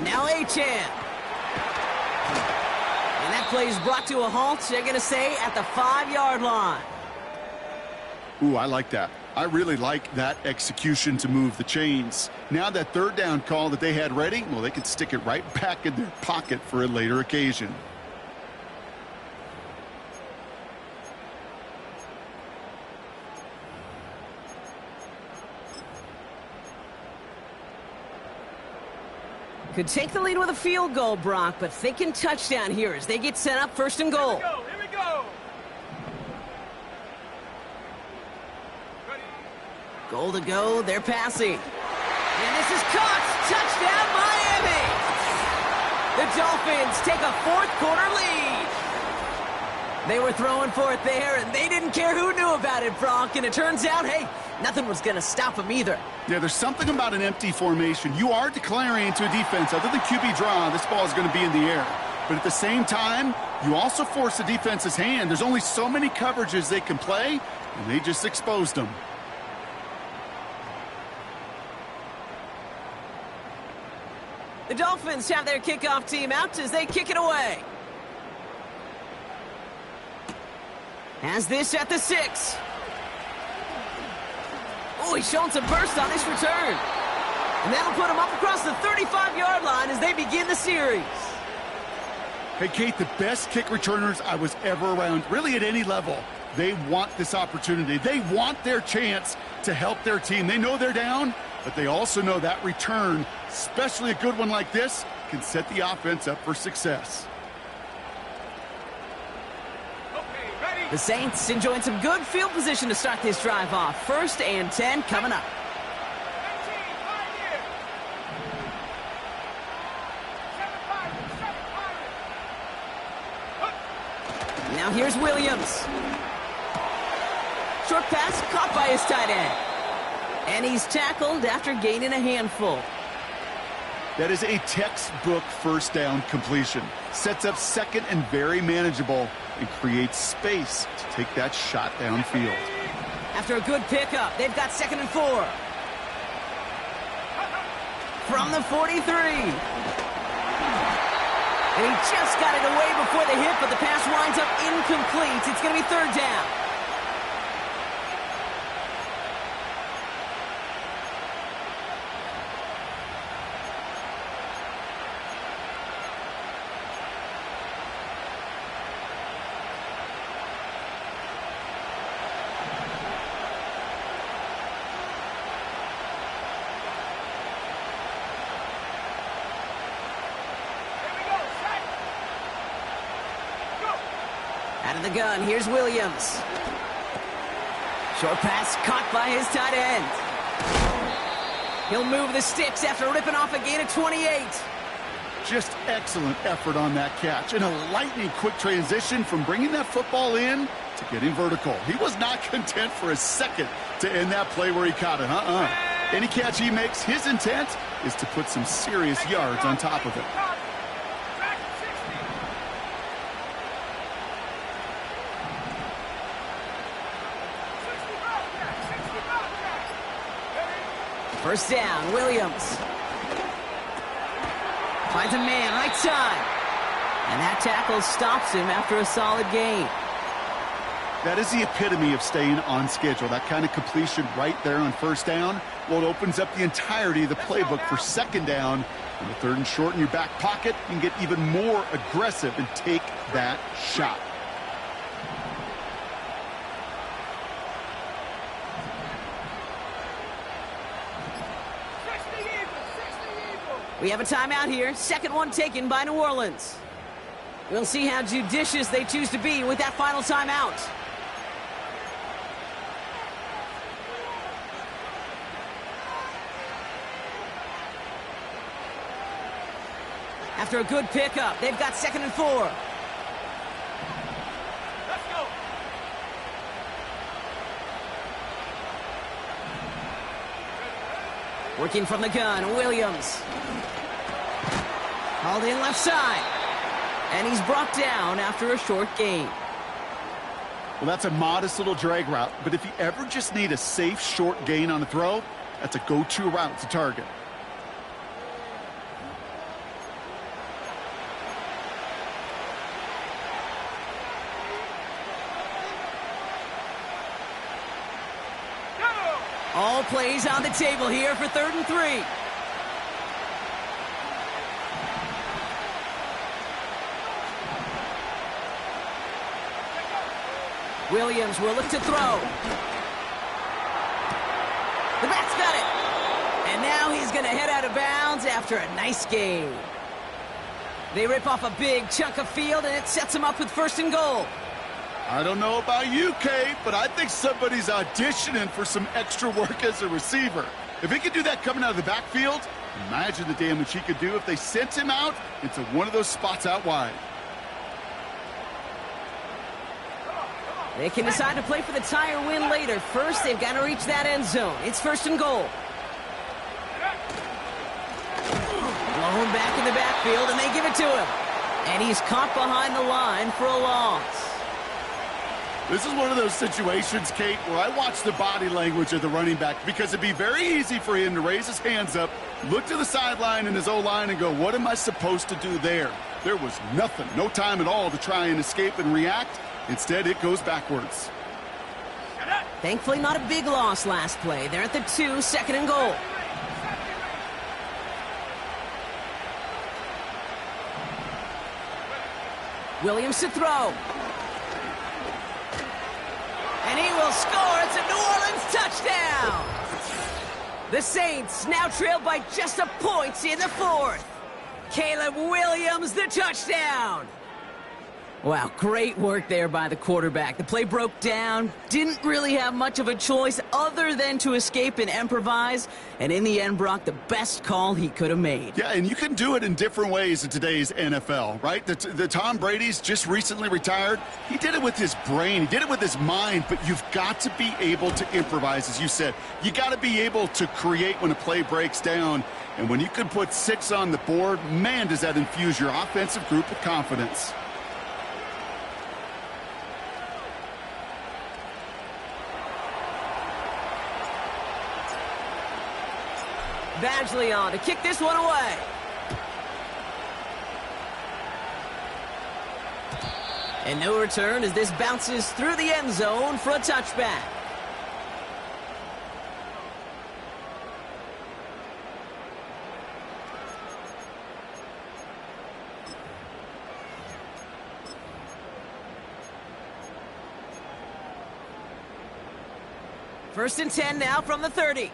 Now A-Chan. And that play is brought to a halt, they're going to say, at the 5-yard line. Ooh, I like that. I really like that execution to move the chains. Now that 3rd down call that they had ready, well, they can stick it right back in their pocket for a later occasion. Could take the lead with a field goal, Brock, but thinking touchdown here as they get set up 1st and goal. Here we go. Goal to go, they're passing. And this is caught. Touchdown, Miami! The Dolphins take a 4th quarter lead. They were throwing for it there, and they didn't care who knew about it, Brock. And it turns out, hey, nothing was going to stop them either. Yeah, there's something about an empty formation. You are declaring to a defense, other than QB draw, this ball is going to be in the air. But at the same time, you also force the defense's hand. There's only so many coverages they can play, and they just exposed them. The Dolphins have their kickoff team out as they kick it away. Has this at the 6. Oh, he's showing some burst on this return. And that'll put him up across the 35-yard line as they begin the series. Hey, Kate, the best kick returners I was ever around, really at any level, they want this opportunity. They want their chance to help their team. They know they're down, but they also know that return, especially a good one like this, can set the offense up for success. The Saints enjoying some good field position to start this drive off. 1st and 10 coming up. Now here's Williams. Short pass caught by his tight end. And he's tackled after gaining a handful. That is a textbook first down completion. Sets up second and very manageable and creates space to take that shot downfield. After a good pickup, they've got 2nd and 4. From the 43. And he just got it away before the hit, but the pass winds up incomplete. It's going to be 3rd down. Out of the gun, here's Williams. Short pass caught by his tight end. He'll move the sticks after ripping off a gain of 28. Just excellent effort on that catch. And a lightning quick transition from bringing that football in to getting vertical. He was not content for a second to end that play where he caught it. Any catch he makes, his intent is to put some serious yards on top of it. First down, Williams. Finds a man, right side. And that tackle stops him after a solid gain. That is the epitome of staying on schedule. That kind of completion right there on first down. Well, it opens up the entirety of the playbook for 2nd down. On the 3rd and short in your back pocket, you can get even more aggressive and take that shot. We have a timeout here. 2nd one taken by New Orleans. We'll see how judicious they choose to be with that final timeout. After a good pickup, they've got 2nd and 4. Let's go. Working from the gun, Williams. Hauled in left side. And he's brought down after a short gain. Well, that's a modest little drag route, but if you ever just need a safe short gain on a throw, that's a go-to route to target. All plays on the table here for 3rd and 3. Williams will look to throw. The back's got it. And now he's going to head out of bounds after a nice gain. They rip off a big chunk of field, and it sets them up with 1st and goal. I don't know about you, Kate, but I think somebody's auditioning for some extra work as a receiver. If he could do that coming out of the backfield, imagine the damage he could do if they sent him out into one of those spots out wide. They can decide to play for the tie or win later. First, they've got to reach that end zone. It's 1st and goal. Blown back in the backfield, and they give it to him. And he's caught behind the line for a loss. This is one of those situations, Kate, where I watch the body language of the running back because it'd be very easy for him to raise his hands up, look to the sideline in his O-line and go, what am I supposed to do there? There was nothing, no time at all to try and escape and react. Instead, it goes backwards. Thankfully, not a big loss last play. They're at the 2, 2nd and goal. Williams to throw. And he will score. It's a New Orleans touchdown. The Saints now trail by just a point in the 4th. Caleb Williams, the touchdown. Wow, great work there by the quarterback. The play broke down, didn't really have much of a choice other than to escape and improvise, and in the end, Brock, the best call he could have made. Yeah, and you can do it in different ways in today's NFL, right? The Tom Brady's just recently retired. He did it with his brain. He did it with his mind, but you've got to be able to improvise, as you said. You got to be able to create when a play breaks down, and when you can put 6 on the board, man, does that infuse your offensive group with confidence. Badgley on to kick this one away. And no return as this bounces through the end zone for a touchback. First and 10 now from the 30.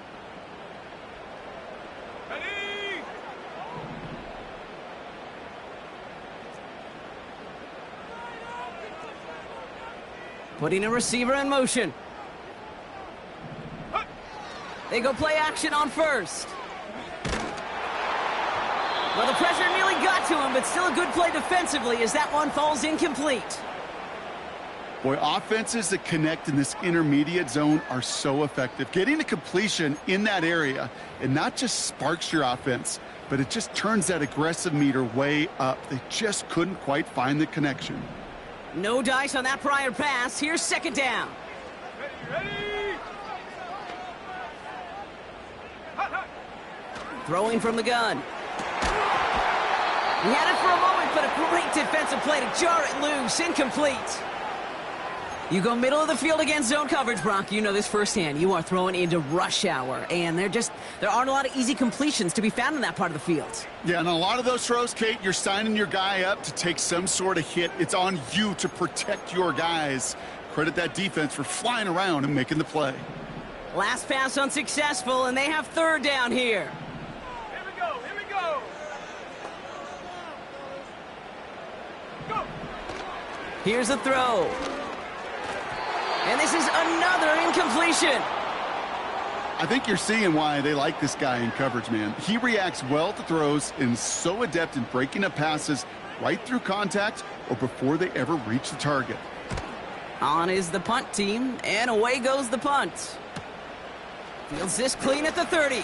Putting a receiver in motion. They go play action on first. Well, the pressure nearly got to him, but still a good play defensively as that one falls incomplete. Boy, offenses that connect in this intermediate zone are so effective. Getting a completion in that area, it not just sparks your offense, but it just turns that aggressive meter way up. They just couldn't quite find the connection. No dice on that prior pass. Here's 2nd down. Ready. Throwing from the gun. He had it for a moment, but a great defensive play to jar it loose. Incomplete. You go middle of the field against zone coverage, Brock. You know this firsthand. You are throwing into rush hour, and there aren't a lot of easy completions to be found in that part of the field. Yeah, and a lot of those throws, Kate, you're signing your guy up to take some sort of hit. It's on you to protect your guys. Credit that defense for flying around and making the play. Last pass unsuccessful, and they have 3rd down here. Here we go. Here we go. Go. Here's a throw. And this is another incompletion. I think you're seeing why they like this guy in coverage, man. He reacts well to throws and is so adept in breaking up passes right through contact or before they ever reach the target. On is the punt team, and away goes the punt. Fields this clean at the 30.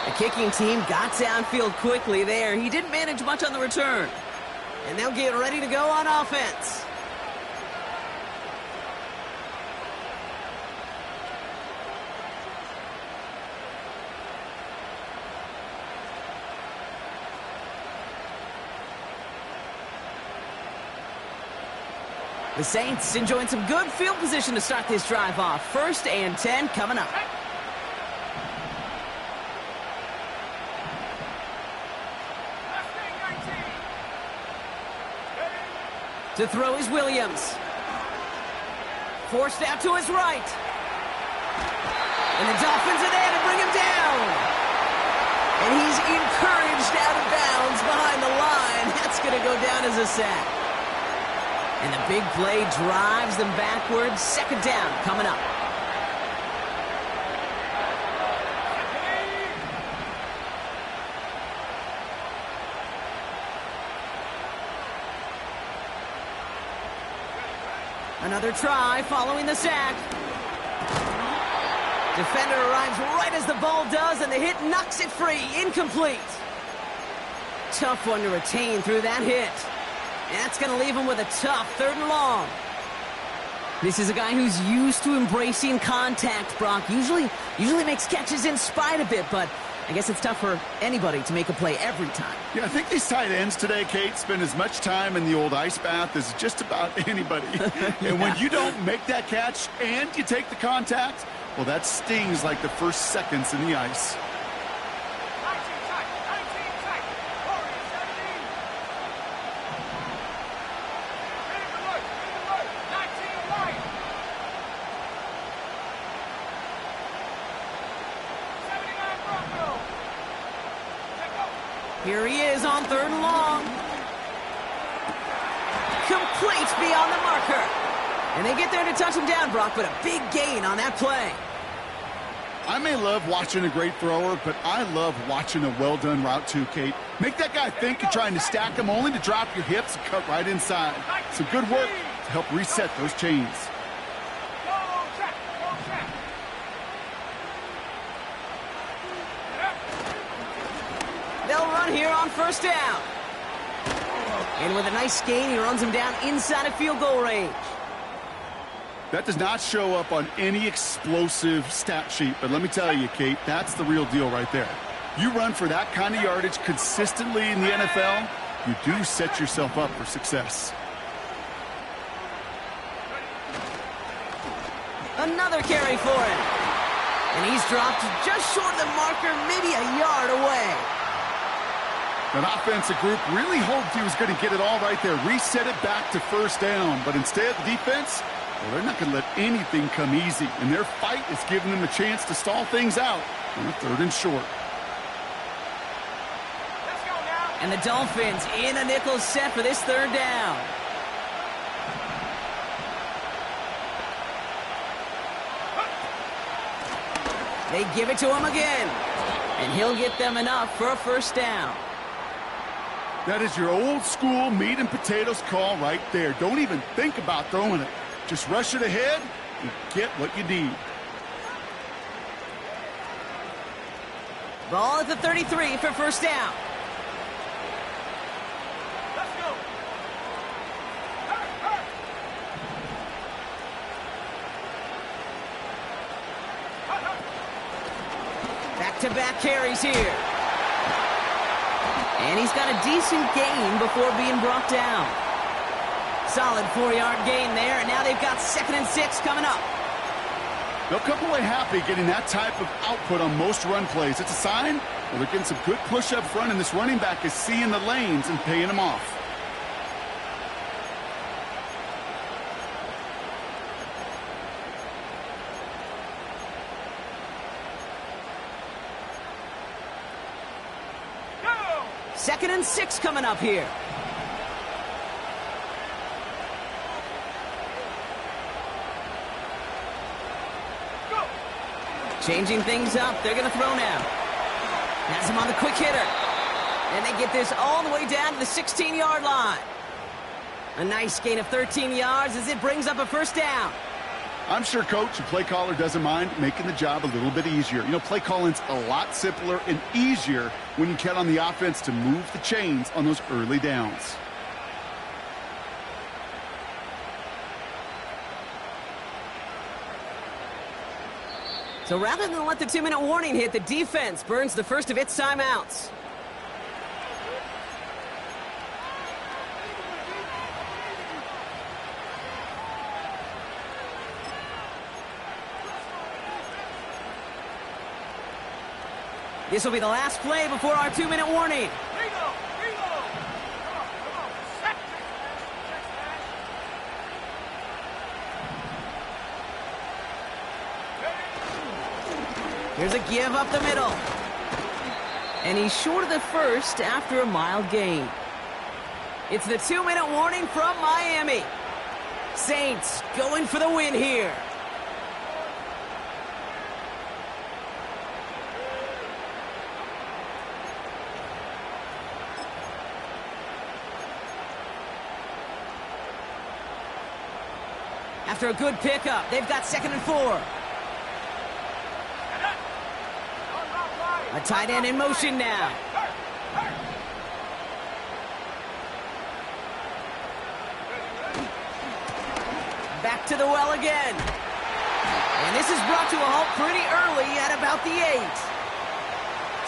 The kicking team got downfield quickly there. He didn't manage much on the return. And they'll get ready to go on offense. The Saints enjoying some good field position to start this drive off. 1st and 10 coming up. To throw is Williams. Forced out to his right. And the Dolphins are there to bring him down. And he's encouraged out of bounds behind the line. That's going to go down as a sack. And the big play drives them backwards. 2nd down coming up. Another try following the sack. Defender arrives right as the ball does, and the hit knocks it free. Incomplete. Tough one to retain through that hit. That's going to leave him with a tough 3rd and long. This is a guy who's used to embracing contact, Brock. Usually makes catches in spite of it, but I guess it's tough for anybody to make a play every time. Yeah, I think these tight ends today, Kate, spend as much time in the old ice bath as just about anybody. And when you don't make that catch and you take the contact, well, that stings like the first seconds in the ice. 19 tight, 19 tight. Warriors 17. Ready to work, 19 wide. 79 Bronco. Let go. Here he is on 3rd and long. Complete beyond the marker. And they get there to touch him down, Brock, but a big gain on that play. I may love watching a great thrower, but I love watching a well-done route too, Kate. Make that guy think you're trying to stack him only to drop your hips and cut right inside. Some good work to help reset those chains. Go, check, go, check. They'll run here on 1st down. And with a nice gain, he runs him down inside of field goal range. That does not show up on any explosive stat sheet, but let me tell you, Kate, that's the real deal right there. You run for that kind of yardage consistently in the NFL, you do set yourself up for success. Another carry for him. And he's dropped just short of the marker, maybe a yard away. That offensive group really hoped he was going to get it all right there, reset it back to 1st down, but instead the defense, well, they're not going to let anything come easy, and their fight is giving them a chance to stall things out on a 3rd and short. Let's go now. And the Dolphins in a nickel set for this 3rd down. They give it to him again, and he'll get them enough for a 1st down. That is your old school meat and potatoes call right there. Don't even think about throwing it. Just rush it ahead and get what you need. Ball at the 33 for 1st down. Let's go. Back-to-back carries here. And he's got a decent gain before being brought down. Solid 4-yard gain there, and now they've got 2nd and 6 coming up. They'll come away happy getting that type of output on most run plays. It's a sign well, they're getting some good push up front, and this running back is seeing the lanes and paying them off. Go. 2nd and 6 coming up here. Go. Changing things up. They're going to throw now. Has him on the quick hitter. And they get this all the way down to the 16-yard line. A nice gain of 13 yards as it brings up a 1st down. I'm sure coach and play caller doesn't mind making the job a little bit easier. You know, play calling's a lot simpler and easier when you count on the offense to move the chains on those early downs. So rather than let the 2-minute warning hit, the defense burns the first of its timeouts. This will be the last play before our 2-minute warning. Lega. Come on. Set. Here's a give up the middle. And he's short of the first after a mild gain. It's the 2-minute warning from Miami. Saints going for the win here. After a good pickup, they've got 2nd and 4. A tight end in motion now. to the well again. And this is brought to a halt pretty early at about the 8.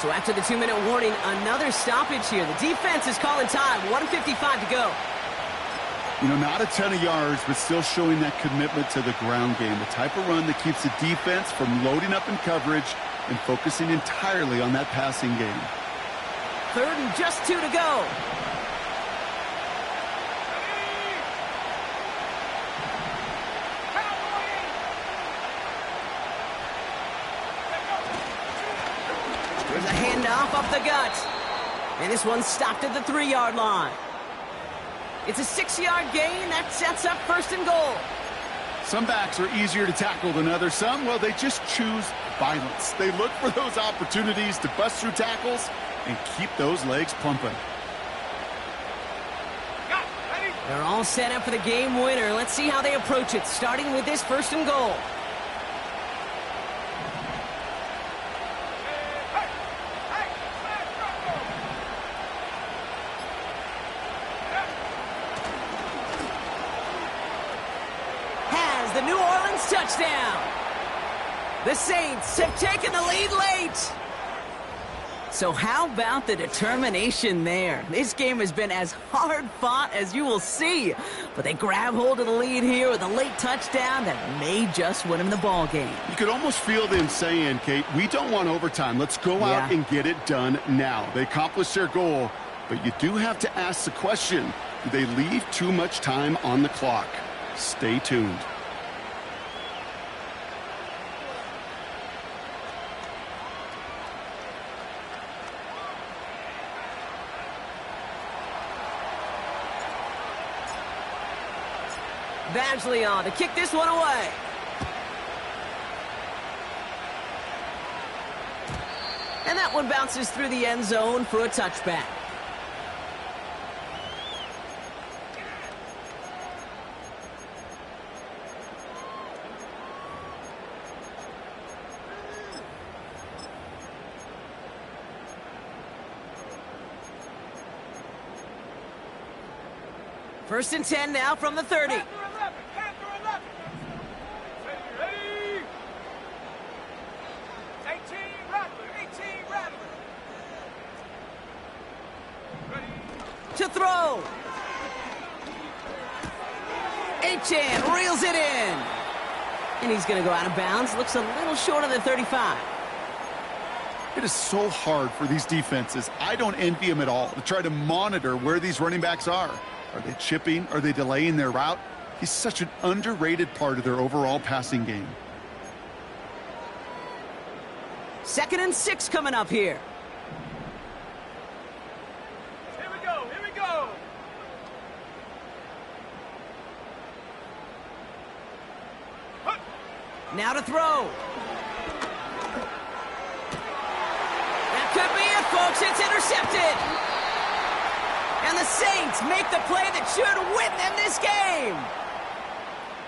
So after the 2-minute warning, another stoppage here. The defense is calling time. 1:55 to go. You know, not a ton of yards, but still showing that commitment to the ground game. The type of run that keeps the defense from loading up in coverage and focusing entirely on that passing game. 3rd and just 2 to go. There's a handoff up the gut. And this one's stopped at the 3-yard line. It's a 6-yard gain. That sets up 1st and goal. Some backs are easier to tackle than others. Some, well, they just choose violence. They look for those opportunities to bust through tackles and keep those legs pumping. They're all set up for the game winner. Let's see how they approach it, starting with this 1st and goal. The New Orleans touchdown. The Saints have taken the lead late. So how about the determination there? This game has been as hard fought as you will see. But they grab hold of the lead here with a late touchdown that may just win them the ball game. You could almost feel them saying, Kate, we don't want overtime. Let's go out and get it done now. They accomplished their goal, but you do have to ask the question, do they leave too much time on the clock? Stay tuned. Badgley on to kick this one away. And that one bounces through the end zone for a touchback. First and 10 now from the 30. To throw. Achan reels it in. And he's going to go out of bounds. Looks a little short of the 35. It is so hard for these defenses. I don't envy them at all to try to monitor where these running backs are. Are they chipping? Are they delaying their route? He's such an underrated part of their overall passing game. 2nd and 6 coming up here. Here we go, here we go. Now to throw. That could be it, folks. It's intercepted. And the Saints make the play that should win them this game.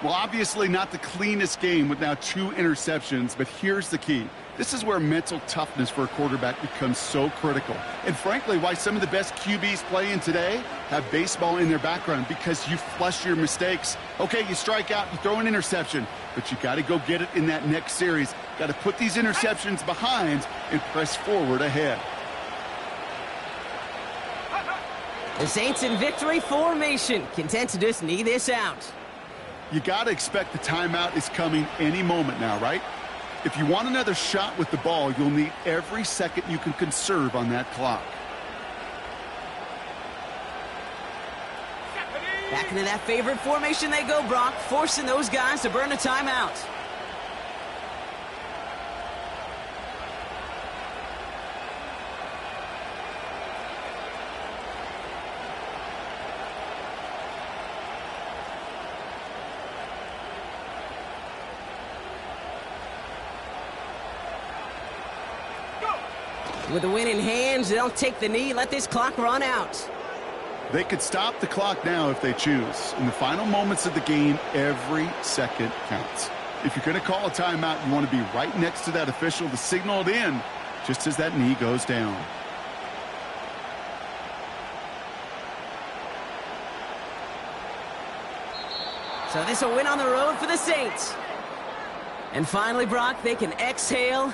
Well, obviously not the cleanest game with now 2 interceptions, but here's the key. This is where mental toughness for a quarterback becomes so critical. And frankly, why some of the best QBs playing today have baseball in their background, because you flush your mistakes. Okay, you strike out, you throw an interception, but you got to go get it in that next series. Got to put these interceptions behind and press forward ahead. The Saints in victory formation, content to just knee this out. You got to expect the timeout is coming any moment now, right? If you want another shot with the ball, you'll need every second you can conserve on that clock. Back into that favorite formation they go, Brock, forcing those guys to burn a timeout. With the win in hands, they'll take the knee, let this clock run out. They could stop the clock now if they choose. In the final moments of the game, every second counts. If you're going to call a timeout, you want to be right next to that official to signal it in just as that knee goes down. So this will win on the road for the Saints. And finally, Brock, they can exhale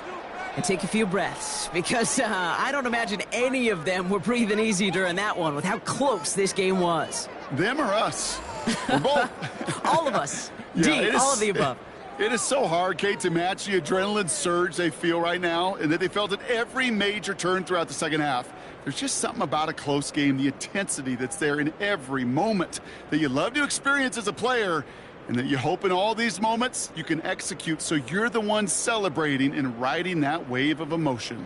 and take a few breaths, because I don't imagine any of them were breathing easy during that one with how close this game was. Them or us? We're both. All of us. Yeah, All of the above. It is so hard, Kate, to match the adrenaline surge they feel right now and that they felt at every major turn throughout the second half. There's just something about a close game, the intensity that's there in every moment that you love to experience as a player, and that you hope in all these moments you can execute so you're the one celebrating and riding that wave of emotion.